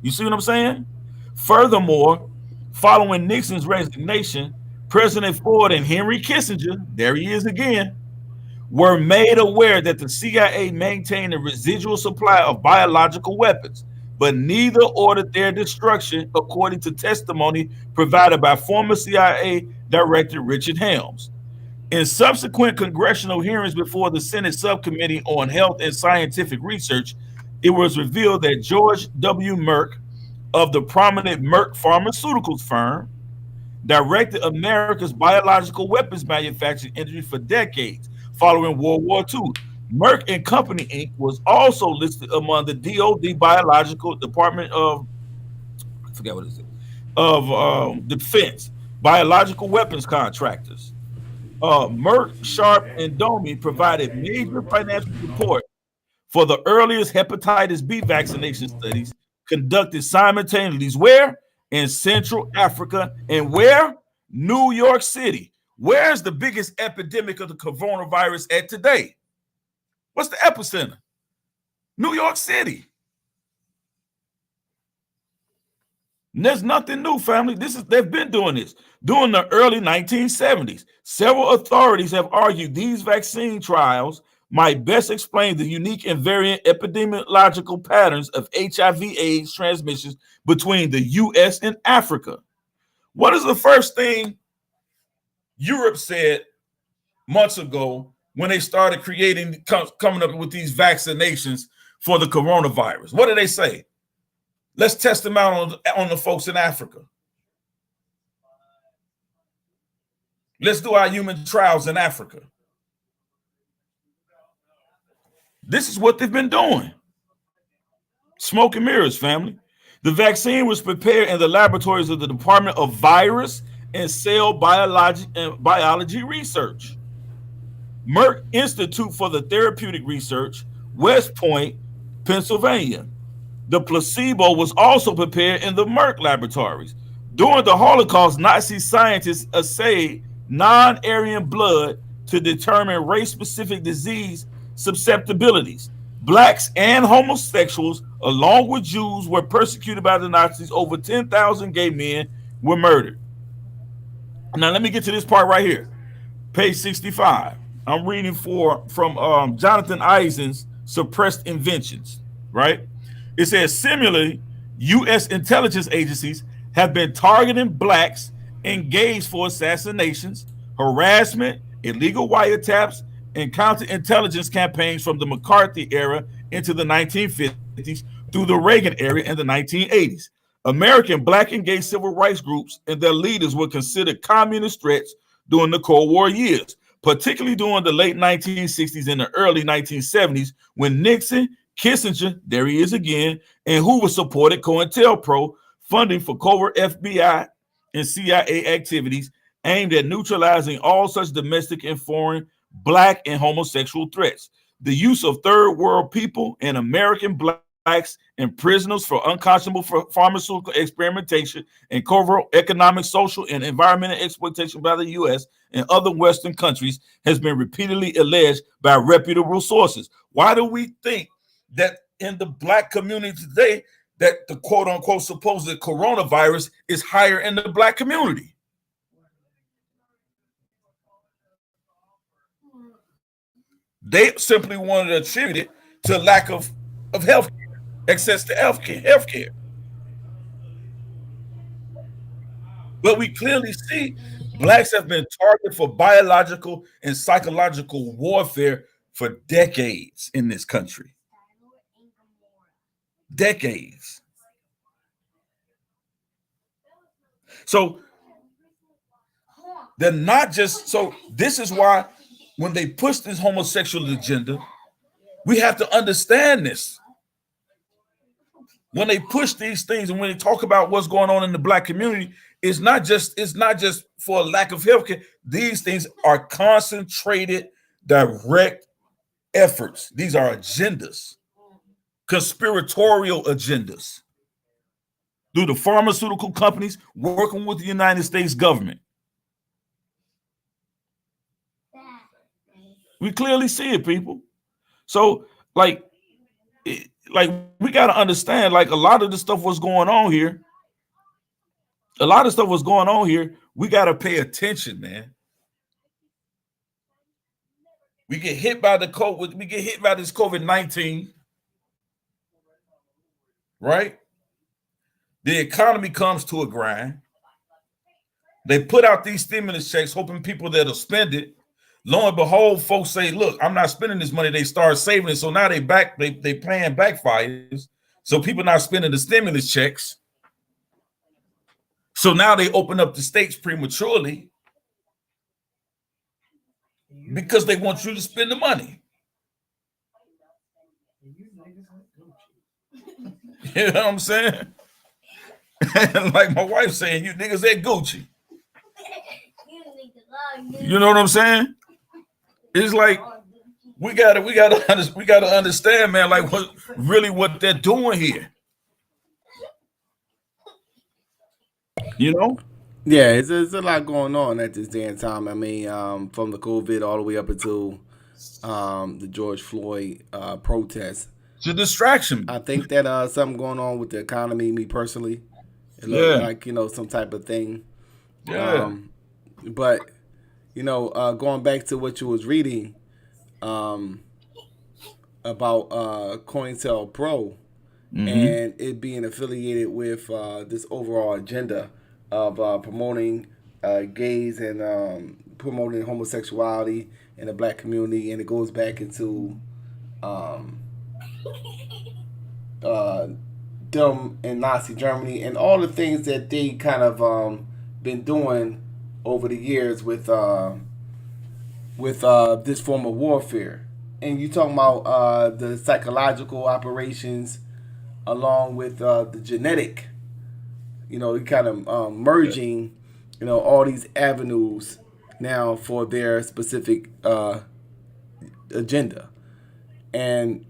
You see what I'm saying? Furthermore, following Nixon's resignation, President Ford and Henry Kissinger, there he is again, were made aware that the CIA maintained a residual supply of biological weapons, but neither ordered their destruction, according to testimony provided by former CIA Director Richard Helms. In subsequent congressional hearings before the Senate Subcommittee on Health and Scientific Research, it was revealed that George W. Merck of the prominent Merck Pharmaceuticals firm directed America's biological weapons manufacturing industry for decades following World War II. Merck and Company Inc. was also listed among the DoD Biological Department of, I forget what it is, of Defense biological weapons contractors. Merck, Sharp, and Domi provided major financial support for the earliest hepatitis B vaccination studies conducted simultaneously where? In Central Africa. And where? New York City. Where's the biggest epidemic of the coronavirus at today? What's the epicenter? New York City. And there's nothing new, family. They've been doing this. During the early 1970s, several authorities have argued these vaccine trials might best explain the unique and variant epidemiological patterns of HIV/AIDS transmissions between the U.S. and Africa. What is the first thing Europe said months ago when they started coming up with these vaccinations for the coronavirus? What did they say? Let's test them out on the folks in Africa. Let's do our human trials in Africa. This is what they've been doing. Smoke and mirrors, family. The vaccine was prepared in the laboratories of the Department of Virus and Cell Biology Research, Merck Institute for the Therapeutic Research, West Point, Pennsylvania. The placebo was also prepared in the Merck laboratories. During the Holocaust, Nazi scientists assayed non-Aryan blood to determine race-specific disease susceptibilities. Blacks and homosexuals, along with Jews, were persecuted by the Nazis. Over 10,000 gay men were murdered. Now, let me get to this part right here. Page 65. I'm reading from Jonathan Eisen's Suppressed Inventions, right? It says, similarly, U.S. intelligence agencies have been targeting blacks engaged for assassinations, harassment, illegal wiretaps, and counterintelligence campaigns from the McCarthy era into the 1950s through the Reagan era in the 1980s. American black and gay civil rights groups and their leaders were considered communist threats during the Cold War years, particularly during the late 1960s and the early 1970s when Nixon, Kissinger, there he is again, and Hoover supported COINTELPRO funding for covert FBI and CIA activities aimed at neutralizing all such domestic and foreign black and homosexual threats. The use of third world people and American blacks and prisoners for unconscionable pharmaceutical experimentation and covert economic, social, and environmental exploitation by the U.S. and other Western countries has been repeatedly alleged by reputable sources. Why do we think that in the black community today that the quote-unquote supposed coronavirus is higher in the black community? They simply wanted to attribute it to lack of health care, access to health care. But we clearly see blacks have been targeted for biological and psychological warfare for decades in this country. Decades. So they're not just, so this is why when they push this homosexual agenda, we have to understand this. When they push these things and when they talk about what's going on in the black community, it's not just for a lack of healthcare. These things are concentrated, direct efforts. These are agendas, conspiratorial agendas. through the pharmaceutical companies working with the United States government. We clearly see it, people. So, like we got to understand, like a lot of the stuff was going on here. A lot of stuff was going on here. We got to pay attention, man. We get hit by the COVID. We get hit by this COVID-19, right? The economy comes to a grind. They put out these stimulus checks, hoping people that'll spend it. Lo and behold, folks say, "Look, I'm not spending this money." They start saving it, so now they playing backfires. So people not spending the stimulus checks. So now they open up the states prematurely because they want you to spend the money. You know what I'm saying? Like my wife saying, "You niggas at Gucci." You know what I'm saying? It's like we gotta understand, man. Like what they're doing here. You know? Yeah, it's a lot going on at this damn time. I mean, from the COVID all the way up until the George Floyd protest. It's a distraction. I think that something going on with the economy. Me personally, it looks like some type of thing. Yeah. But going back to what you was reading about COINTELPRO and it being affiliated with this overall agenda of promoting gays and promoting homosexuality in the black community, and it goes back into them in Nazi Germany and all the things that they kind of been doing over the years with this form of warfare. And you talking about the psychological operations along with the genetic, kind of merging, all these avenues now for their specific agenda. And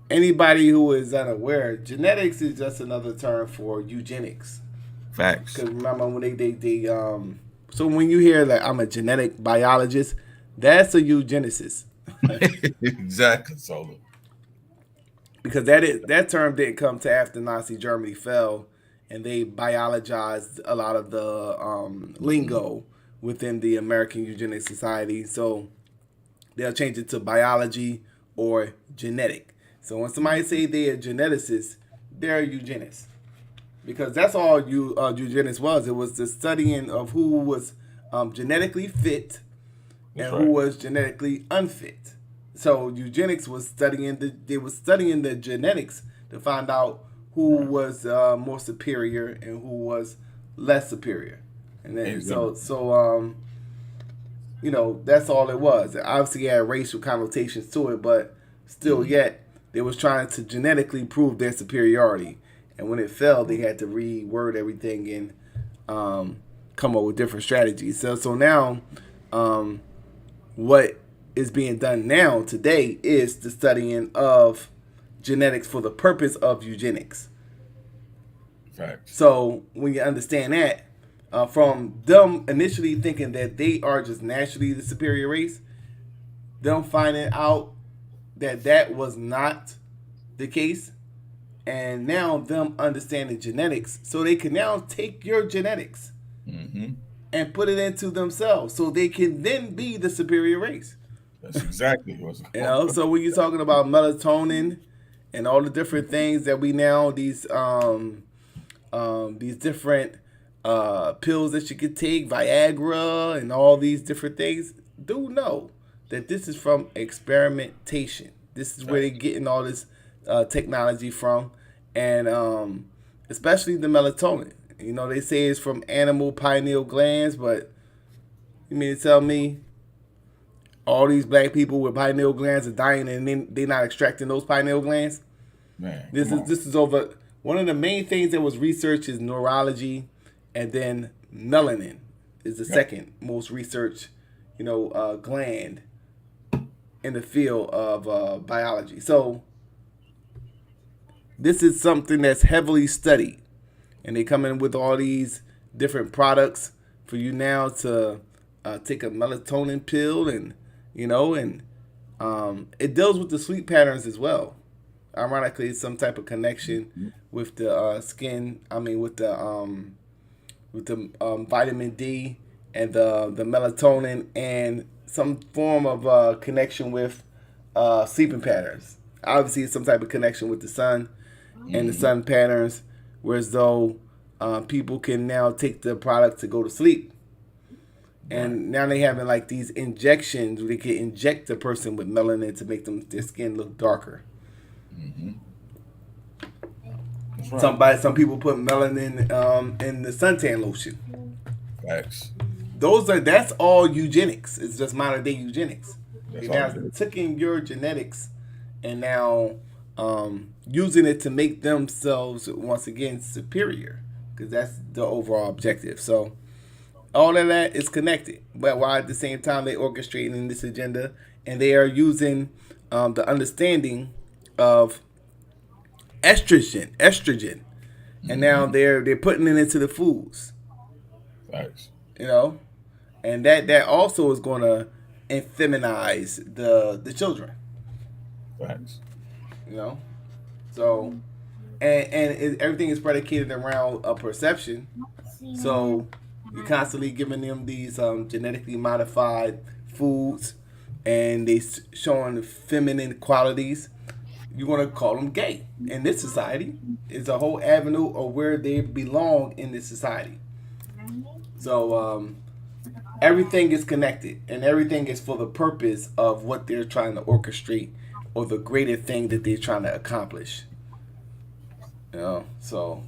anybody who is unaware, genetics is just another term for eugenics. Facts. Because remember when they so when you hear that I'm a genetic biologist, that's a eugenicist. Exactly, Solo. Because that term didn't come to after Nazi Germany fell, and they biologized a lot of the lingo within the American Eugenics Society. So they'll change it to biology or genetic. So when somebody say they're a geneticist, they're a eugenist. Because that's all eugenics was. It was the studying of who was genetically fit and who was genetically unfit. So eugenics was studying the genetics to find out who was more superior and who was less superior. And then so that's all it was. It obviously had racial connotations to it, but still yet they was trying to genetically prove their superiority. And when it failed, they had to reword everything and come up with different strategies. So now, what is being done now today is the studying of genetics for the purpose of eugenics. Facts. So when you understand that, from them initially thinking that they are just naturally the superior race, them finding out that was not the case, and now them understanding genetics, so they can now take your genetics and put it into themselves, so they can then be the superior race. That's exactly what's going So when you're talking about melatonin and all the different things that we now these different pills that you could take, Viagra and all these different things, do know that this is from experimentation. This is where they're getting all this technology from, and especially the melatonin. They say it's from animal pineal glands, but you mean to tell me all these black people with pineal glands are dying and they're not extracting those pineal glands? Man, this is over. One of the main things that was researched is neurology, and then melanin is the second most researched, gland in the field of biology. So this is something that's heavily studied. and they come in with all these different products for you now to take a melatonin pill, and it deals with the sleep patterns as well. Ironically, it's some type of connection with the skin. I mean, with the vitamin D and the melatonin, and some form of connection with sleeping patterns. Obviously, it's some type of connection with the sun and the sun patterns, whereas though people can now take the product to go to sleep. And now they having like these injections where they can inject the person with melanin to make their skin look darker. Right. Some people put melanin in the suntan lotion. Facts. That's all eugenics. It's just modern day eugenics. They now taking your genetics and now using it to make themselves once again superior, because that's the overall objective. So all of that is connected, but while at the same time they're orchestrating this agenda, and they are using the understanding of estrogen, and now they're putting it into the foods. Facts. And that also is going to feminize the children. Facts. So everything is predicated around a perception. So you're constantly giving them these genetically modified foods, and they showing feminine qualities. You want to call them gay in this society. It's a whole avenue of where they belong in this society. So everything is connected, and everything is for the purpose of what they're trying to orchestrate, or the greater thing that they're trying to accomplish. So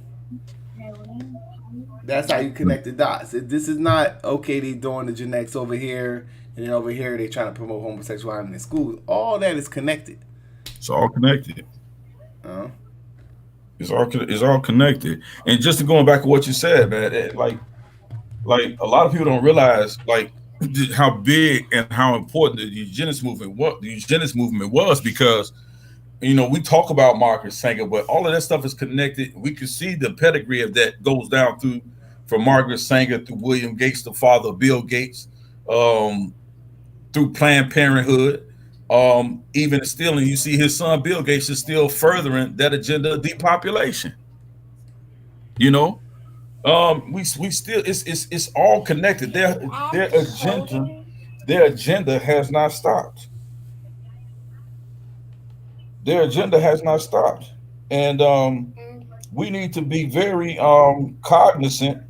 that's how you connect the dots. This is not, okay, they doing the genetics over here, and then over here they trying to promote homosexuality in schools. All that is connected. It's all connected. It's all connected. And just to going back to what you said, man, like a lot of people don't realize like how big and how important the eugenics movement was, because we talk about Margaret Sanger, but all of that stuff is connected. We can see the pedigree of that goes down from Margaret Sanger through William Gates, the father of Bill Gates, through Planned Parenthood. Even still, and you see his son Bill Gates is still furthering that agenda of depopulation. We still, it's all connected. Their agenda has not stopped. Their agenda has not stopped, and we need to be very cognizant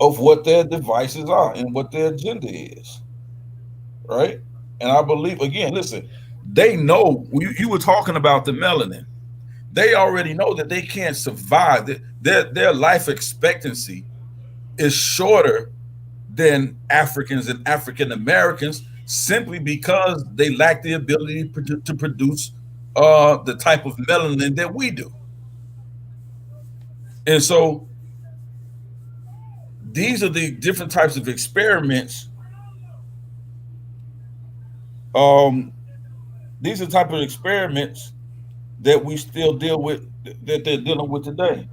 of what their devices are and what their agenda is, right? And I believe, again, listen, they know. You were talking about the melanin. They already know that they can't survive. Their life expectancy is shorter than Africans and African Americans, simply because they lack the ability to produce the type of melanin that we do. And so these are the different types of experiments. These are the type of experiments that we still deal with, that they're dealing with today.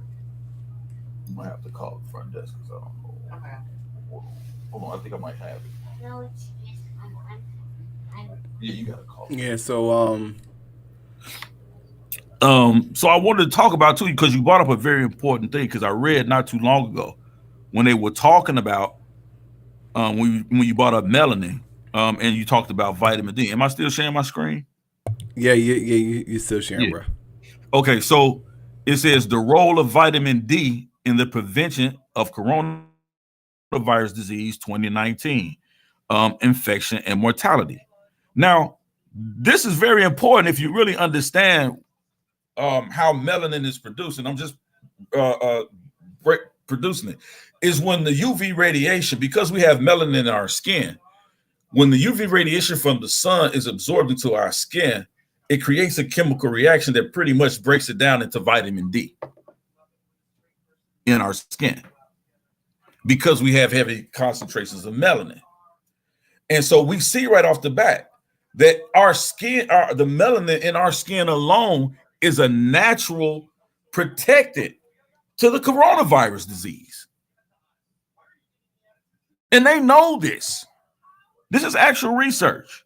I might have to call the front desk because I don't know. Okay. Hold on, I think I might have it. No, it's yeah, you gotta call. Yeah, so so I wanted to talk about too, because you brought up a very important thing, because I read not too long ago when they were talking about when you brought up melanin, and you talked about vitamin D. Am I still sharing my screen? Yeah, you're still sharing, bro. Okay, so it says the role of vitamin D in the prevention of coronavirus disease 2019, infection and mortality. Now, this is very important if you really understand how melanin is produced, and I'm just producing it, is when the UV radiation, because we have melanin in our skin, when the UV radiation from the sun is absorbed into our skin, it creates a chemical reaction that pretty much breaks it down into vitamin D in our skin, because we have heavy concentrations of melanin. And so we see right off the bat that our skin, the melanin in our skin alone is a natural protected to the coronavirus disease. And they know this. This is actual research,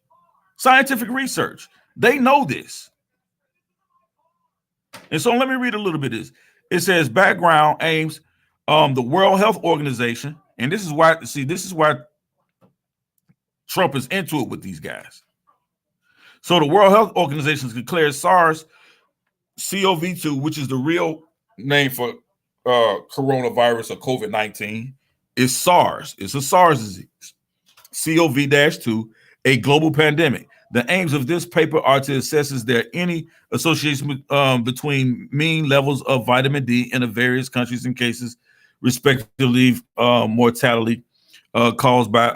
scientific research. They know this. And so let me read a little bit of this. It says background aims the World Health Organization, and this is why Trump is into it with these guys. So the World Health Organization declared SARS-CoV-2, which is the real name for coronavirus or COVID-19, is SARS. It's a SARS disease. CoV-2, a global pandemic. The aims of this paper are to assess is there any association between mean levels of vitamin D in the various countries and cases, respectively, mortality caused by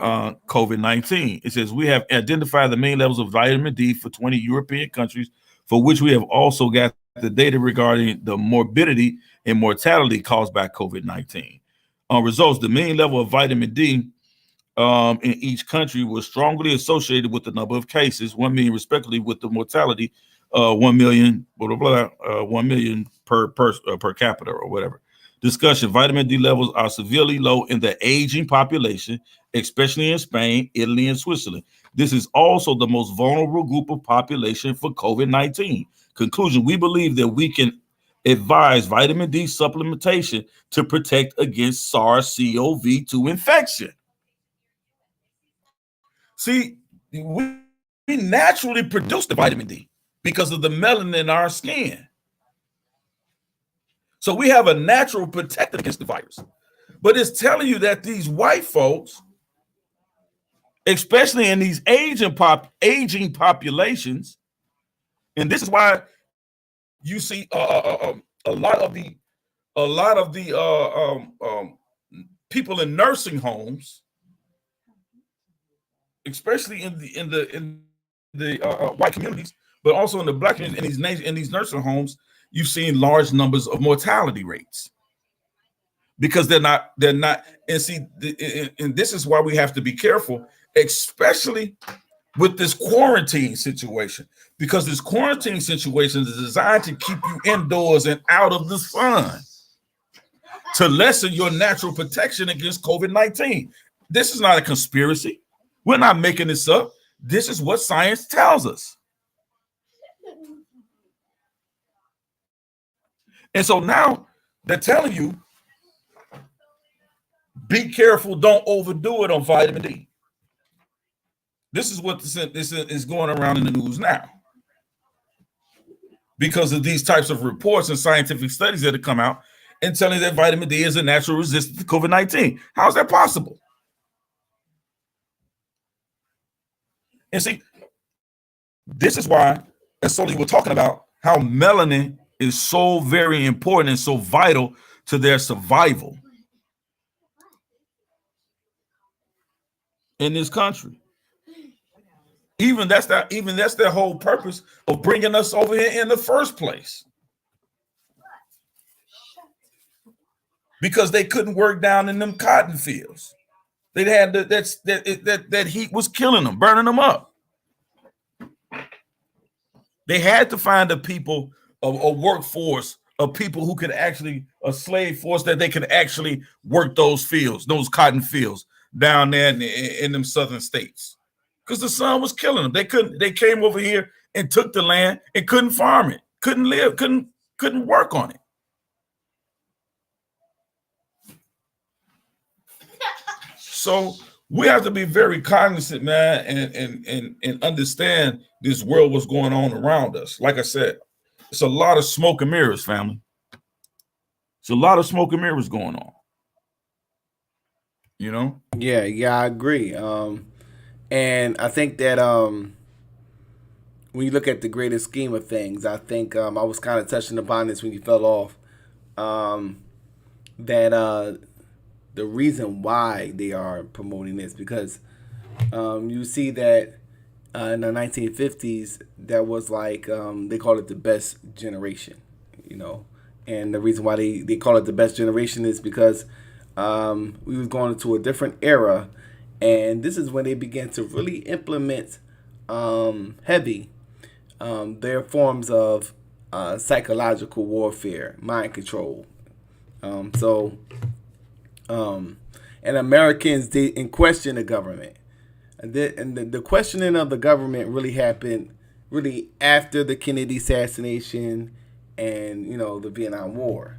COVID-19. It says we have identified the mean levels of vitamin D for 20 European countries, for which we have also got the data regarding the morbidity and mortality caused by COVID-19. Results, the mean level of vitamin D in each country was strongly associated with the number of cases, 1 million respectively, with the mortality, 1 million, blah, blah, blah, 1 million per capita or whatever. Discussion, vitamin D levels are severely low in the aging population, especially in Spain, Italy, and Switzerland. This is also the most vulnerable group of population for COVID-19. Conclusion, we believe that we can advise vitamin D supplementation to protect against SARS-CoV-2 infection. See, we naturally produce the vitamin D because of the melanin in our skin. So we have a natural protector against the virus. But it's telling you that these white folks, especially in these aging populations, and this is why you see a lot of the people in nursing homes, especially in the white communities, but also in the black communities, in these nursing homes, you've seen large numbers of mortality rates because they're not. And see, and this is why we have to be careful, especially with this quarantine situation, because this quarantine situation is designed to keep you indoors and out of the sun to lessen your natural protection against COVID-19. This is not a conspiracy. We're not making this up. This is what science tells us. And so now they're telling you, be careful, don't overdo it on vitamin D. This is what this is going around in the news now. Because of these types of reports and scientific studies that have come out and telling that vitamin D is a natural resistant to COVID-19. How is that possible? And see, this is why, and so we're talking about how melanin is so very important and so vital to their survival in this country. Even that's their whole purpose of bringing us over here in the first place. Because they couldn't work down in them cotton fields. They had that heat was killing them, burning them up. They had to find a workforce of people who could actually, a slave force that they could actually work those fields, those cotton fields down there in them southern states. Because the sun was killing them. They came over here and took the land and couldn't farm it, couldn't live, couldn't work on it. So we have to be very cognizant, man, and understand this world, what's going on around us. Like I said, it's a lot of smoke and mirrors, family. It's a lot of smoke and mirrors going on. You know? Yeah, I agree. And I think that when you look at the greater scheme of things, I think I was kind of touching upon this when you fell off, that the reason why they are promoting this, because you see that in the 1950s, that was like, they call it the best generation, you know. And the reason why they call it the best generation is because we was going into a different era. And this is when they began to really implement heavy their forms of psychological warfare, mind control, So, um, and Americans didn't question the government. And the questioning of the government really happened really after the Kennedy assassination and the Vietnam War.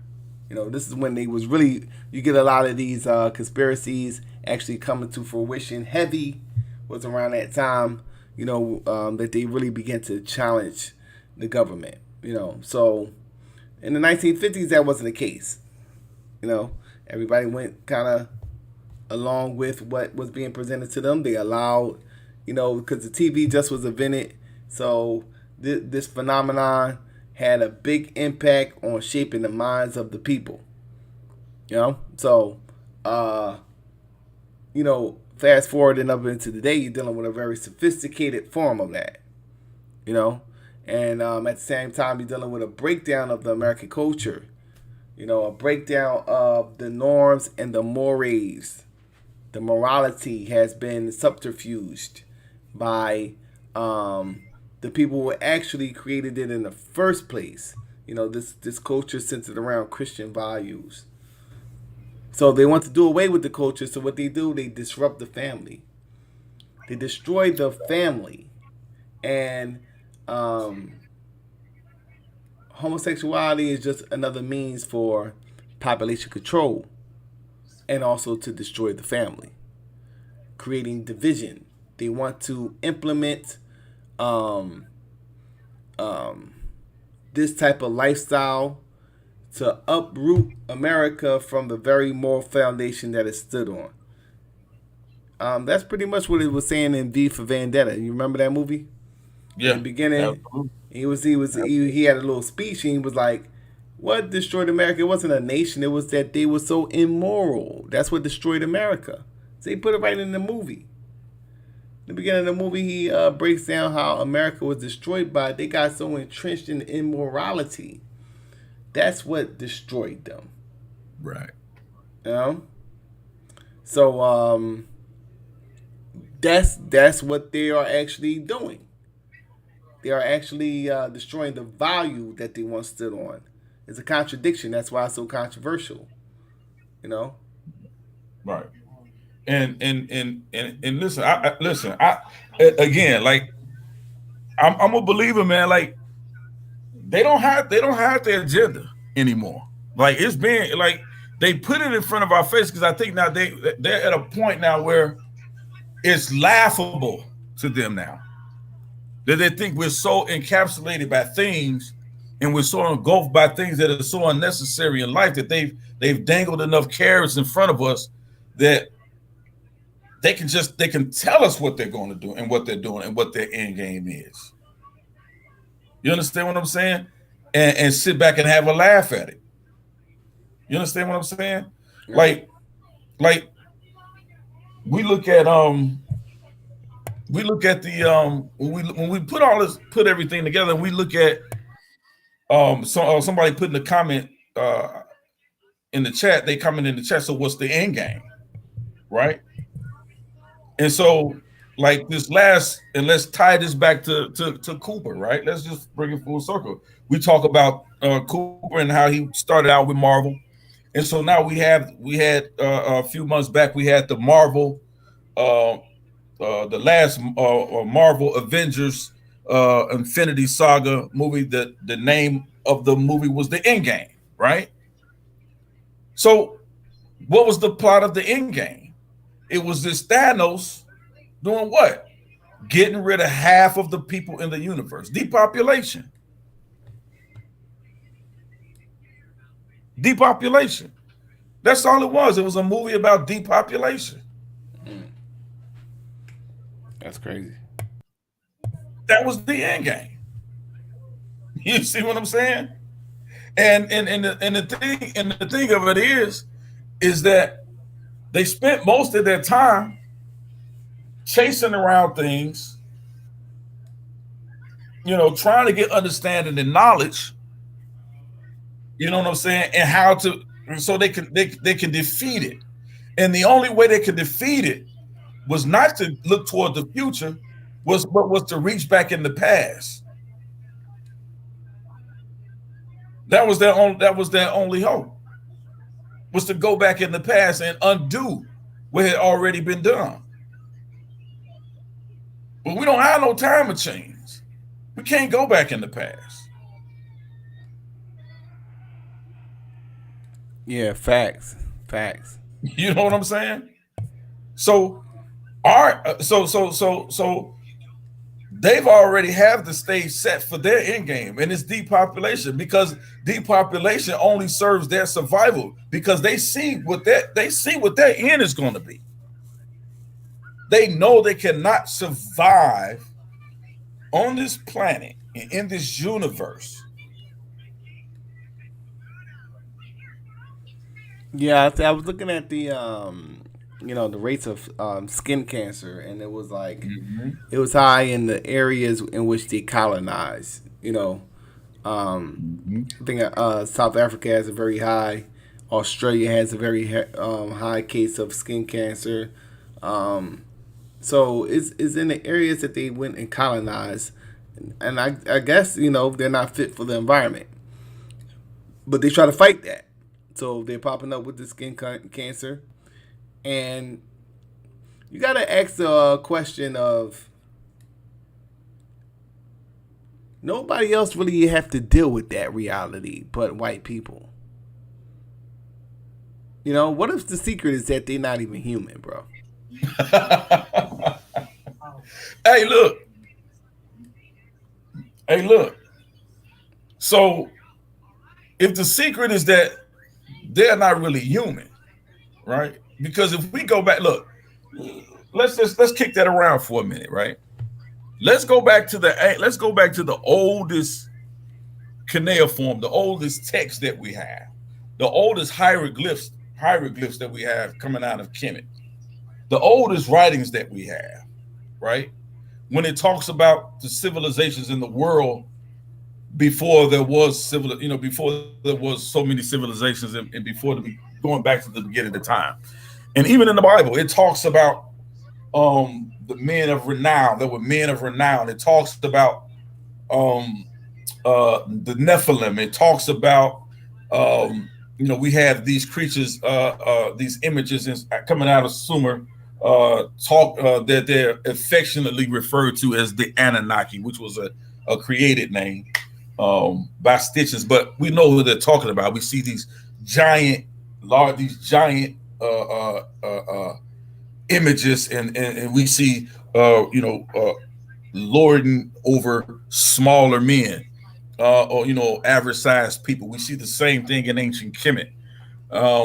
This is when they was really you get a lot of these conspiracies actually coming to fruition. Heavy was around that time, that they really began to challenge the government. So in the 1950s that wasn't the case. Everybody went kind of along with what was being presented to them. They allowed, because the TV just was invented, so this phenomenon had a big impact on shaping the minds of the people. So, fast forwarding up into today, you're dealing with a very sophisticated form of that. And at the same time, you're dealing with a breakdown of the American culture. A breakdown of the norms and the mores. The morality has been subterfuged by the people who actually created it in the first place. This culture centered around Christian values. So they want to do away with the culture. So what they do, they disrupt the family. They destroy the family, and homosexuality is just another means for population control, and also to destroy the family, creating division. They want to implement this type of lifestyle to uproot America from the very moral foundation that it stood on. That's pretty much what it was saying in V for Vendetta. You remember that movie? Yeah. In the beginning, he had a little speech and he was like, what destroyed America? It wasn't a nation. It was that they were so immoral. That's what destroyed America. So he put it right in the movie. In the beginning of the movie, he breaks down how America was destroyed by they got so entrenched in immorality. That's what destroyed them. Right. So that's what they are actually doing. They are actually destroying the value that they once stood on. It's a contradiction. That's why it's so controversial. Right. And listen, I again, like I'm a believer, man. Like they don't have their agenda anymore. Like it's being like they put it in front of our face because I think now they're at a point now where it's laughable to them now that they think we're so encapsulated by things and we're so engulfed by things that are so unnecessary in life that they've dangled enough carrots in front of us that they can tell us what they're going to do and what they're doing and what their end game is. You understand what I'm saying? And sit back and have a laugh at it. You understand what I'm saying? Yeah. Like we look at the when we put everything together and we look at somebody putting a comment in the chat, they comment in the chat, so what's the end game? Right? And so like this last, and let's tie this back to Cooper, right? Let's just bring it full circle. We talk about Cooper and how he started out with Marvel. And so now we had a few months back, we had the Marvel, the last Marvel Avengers Infinity Saga movie. The name of the movie was The Endgame, right? So what was the plot of The Endgame? It was this Thanos doing what? Getting rid of half of the people in the universe. Depopulation. Depopulation. That's all it was. It was a movie about depopulation. That's crazy. That was the end game. You see what I'm saying? And the thing of it is that they spent most of their time chasing around things, trying to get understanding and knowledge. You know what I'm saying? And how to, so they can defeat it. And the only way they could defeat it was not to look toward the future, was to reach back in the past. That was their only hope. was to go back in the past and undo what had already been done. But we don't have no time of change. We can't go back in the past. Yeah, facts, facts. You know what I'm saying? So our so they've already have the stage set for their end game, and it's depopulation, because depopulation only serves their survival, because they see what their end is going to be. They know they cannot survive on this planet and in this universe. Yeah, I was looking at the the rates of skin cancer, and it was like Mhm. it was high in the areas in which they colonize. Um, Mhm. I think South Africa has a very high. Australia has a very high case of skin cancer. Um, so it's in the areas that they went and colonized, and I guess they're not fit for the environment, but they try to fight that. So they're popping up with the cancer, and you gotta ask the question of nobody else really have to deal with that reality but white people. What if the secret is that they're not even human, bro? Hey, look. Hey, look. So if the secret is that they're not really human, right? Because if we go back, look, let's kick that around for a minute, right? Let's go back to the oldest cuneiform, the oldest text that we have, the oldest hieroglyphs that we have coming out of Kemet, the oldest writings that we have, right? When it talks about the civilizations in the world before there was before there was so many civilizations, and before going back to the beginning of time, and even in the Bible, it talks about the men of renown. There were men of renown. It talks about um the Nephilim. It talks about we have these creatures, these images coming out of Sumer, talk that they're affectionately referred to as the Anunnaki, which was a created name by Stitches, but we know who they're talking about. We see these giant images, and we see lording over smaller men, or average sized people. We see the same thing in ancient Kemet,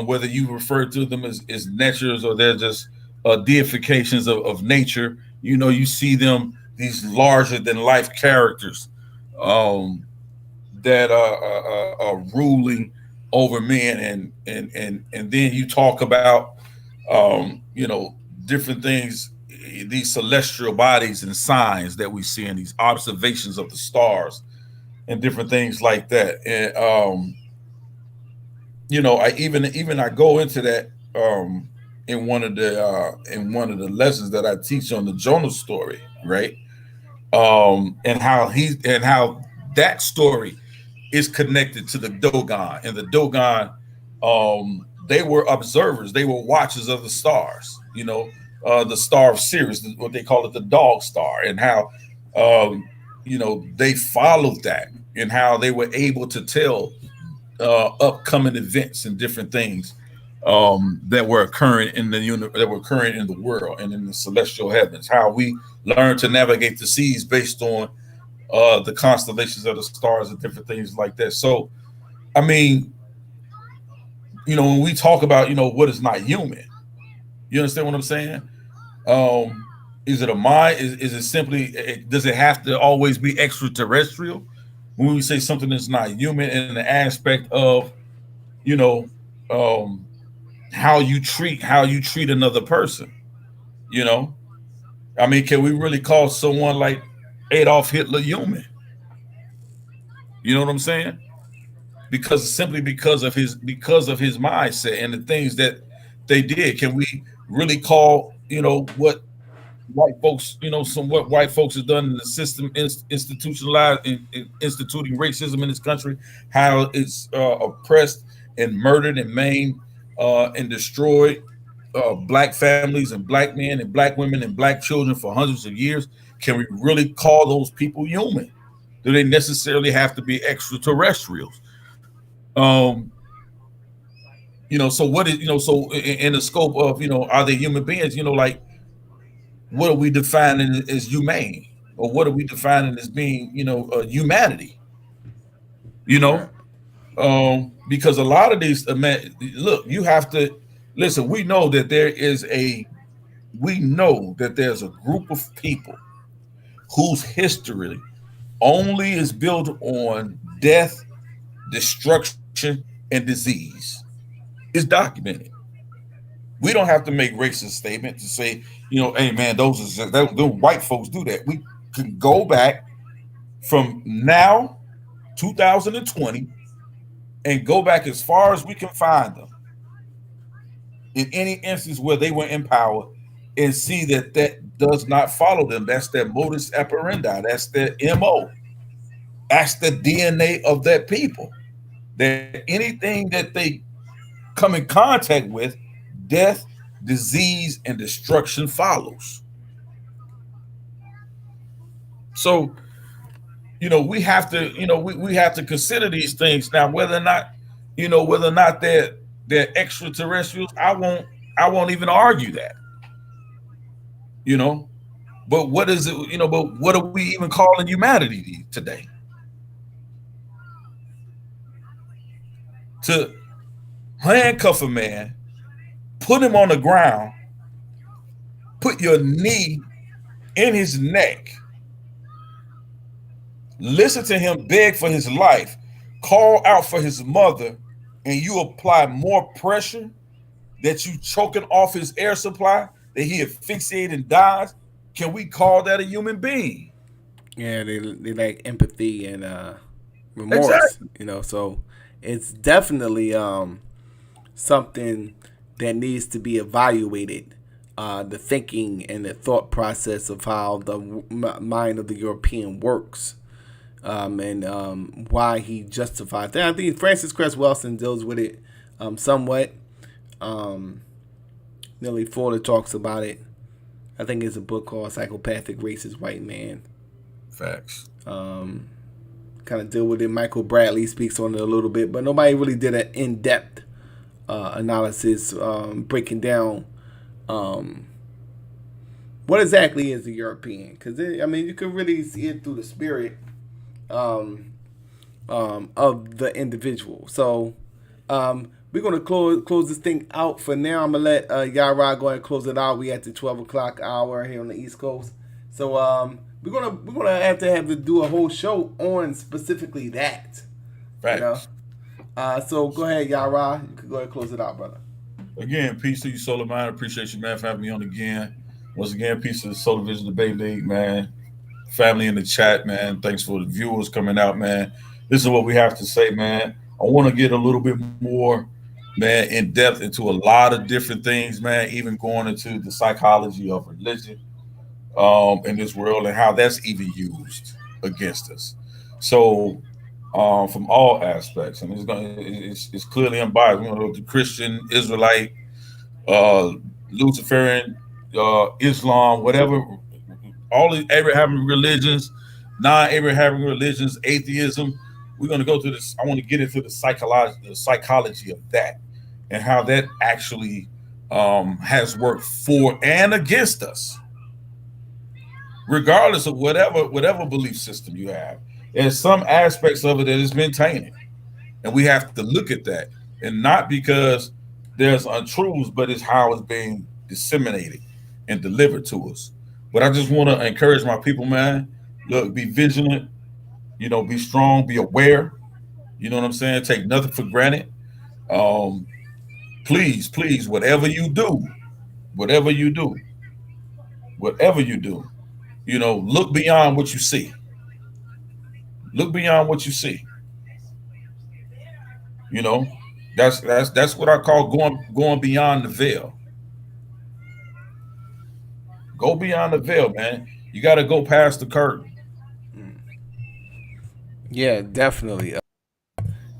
whether you refer to them as natures, or they're just deifications of nature. You see them, these larger than life characters, um, that are ruling over men, and then you talk about different things, these celestial bodies and signs that we see in these observations of the stars and different things like that. And I go into that in one of the lessons that I teach on the Jonah story, right? And how that story is connected to the Dogon, and the Dogon, they were observers, they were watchers of the stars. The star of Sirius, what they call it, the dog star, and how they followed that, and how they were able to tell upcoming events and different things that were occurring in that were occurring in the world and in the celestial heavens. How we learn to navigate the seas based on the constellations of the stars and different things like that. So, I mean, when we talk about what is not human, you understand what I'm saying? Is it a mind? Is it simply? Does it have to always be extraterrestrial? When we say something is not human, in the aspect of you know um, how you treat another person, you know, I mean, can we really call someone like Adolf Hitler human? You know what I'm saying? Because simply because of his mindset and the things that they did, can we really call what white folks, what white folks have done in the system, institutionalized in instituting racism in this country, how it's oppressed and murdered and maimed and destroyed black families and black men and black women and black children for hundreds of years, can we really call those people human? Do they necessarily have to be extraterrestrials? Um, so what is, so in the scope of, are they human beings? Like, what are we defining as humane? Or what are we defining as being, humanity? You Right. know, because a lot of these, look, you have to listen. We know that there's a group of people whose history only is built on death, destruction, and disease. It's documented. We don't have to make racist statements to say, hey man, those white folks do that. We can go back from now, 2020, and go back as far as we can find them in any instance where they were in power, and see that that does not follow them. That's their modus operandi. That's their MO. That's the DNA of that people. That anything that they come in contact with, death, disease, and destruction follows. So, we have to, we have to consider these things now, whether or not they're extraterrestrials. I won't even argue that, you know. But what is it, but what are we even calling humanity today? To handcuff a man, put him on the ground, put your knee in his neck, listen to him beg for his life, call out for his mother, and you apply more pressure that you choking off his air supply, that he asphyxiates and dies. Can we call that a human being? Yeah, they like empathy and remorse, Exactly. so it's definitely something that needs to be evaluated. The thinking and the thought process of how the mind of the European works, and why he justified that. I think Francis Cress Welsing deals with it somewhat. Um, Nellie Ford talks about it. I think it's a book called Psychopathic Racist White Man. Facts. Um, Kind of deal with it. Michael Bradley speaks on it a little bit, but nobody really did an in-depth analysis breaking down um, what exactly is a European. Because, you can really see it through the spirit um, of the individual. So we're going to close this thing out for now. I'm going to let Yarah go ahead and close it out. We at the 12 o'clock hour here on the East Coast. So we're gonna have to do a whole show on specifically that. You know. Facts. So go ahead, Yarah. You can go ahead and close it out, brother. Again, peace to you, Solar Man. Appreciate you, man, for having me on again. Once again, peace to the Solar Vision Debate League, man. Family in the chat, man. Thanks for the viewers coming out, man. This is what we have to say, man. I want to get a little bit more, man, in depth into a lot of different things, man, even going into the psychology of religion in this world and how that's even used against us. So, from all aspects, and it's clearly unbiased. The Christian, Israelite, uh, Luciferian, Islam, whatever, all the Abrahamic religions, non-Abrahamic religions, atheism. We're going to go through this. I want to get into the psychology of that and how that actually has worked for and against us, regardless of whatever belief system you have. There's some aspects of it that has been tainted, and we have to look at that, and not because there's untruths, but it's how it's being disseminated and delivered to us. But I just want to encourage my people, man. Look, be vigilant. Be strong. Be aware. You know what I'm saying? Take nothing for granted. Um, please, please, whatever you do, whatever you do, look beyond what you see. Look beyond what you see. You know, that's what I call going beyond the veil. Go beyond the veil, man. You got to go past the curtain. Yeah, definitely.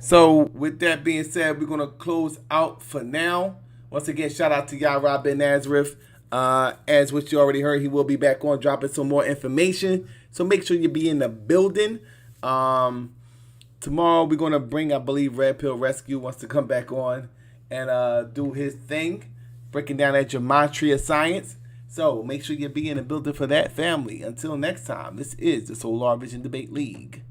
So with that being said, we're gonna close out for now. Once again, shout out to Yarah bin Nazareth. As what you already heard, he will be back on dropping some more information. So make sure you be in the building. Tomorrow we're gonna bring, I believe, Red Pill Rescue wants to come back on and do his thing, breaking down that gematria science. So make sure you be in the building for that, family. Until next time, this is the Solar Vision Debate League.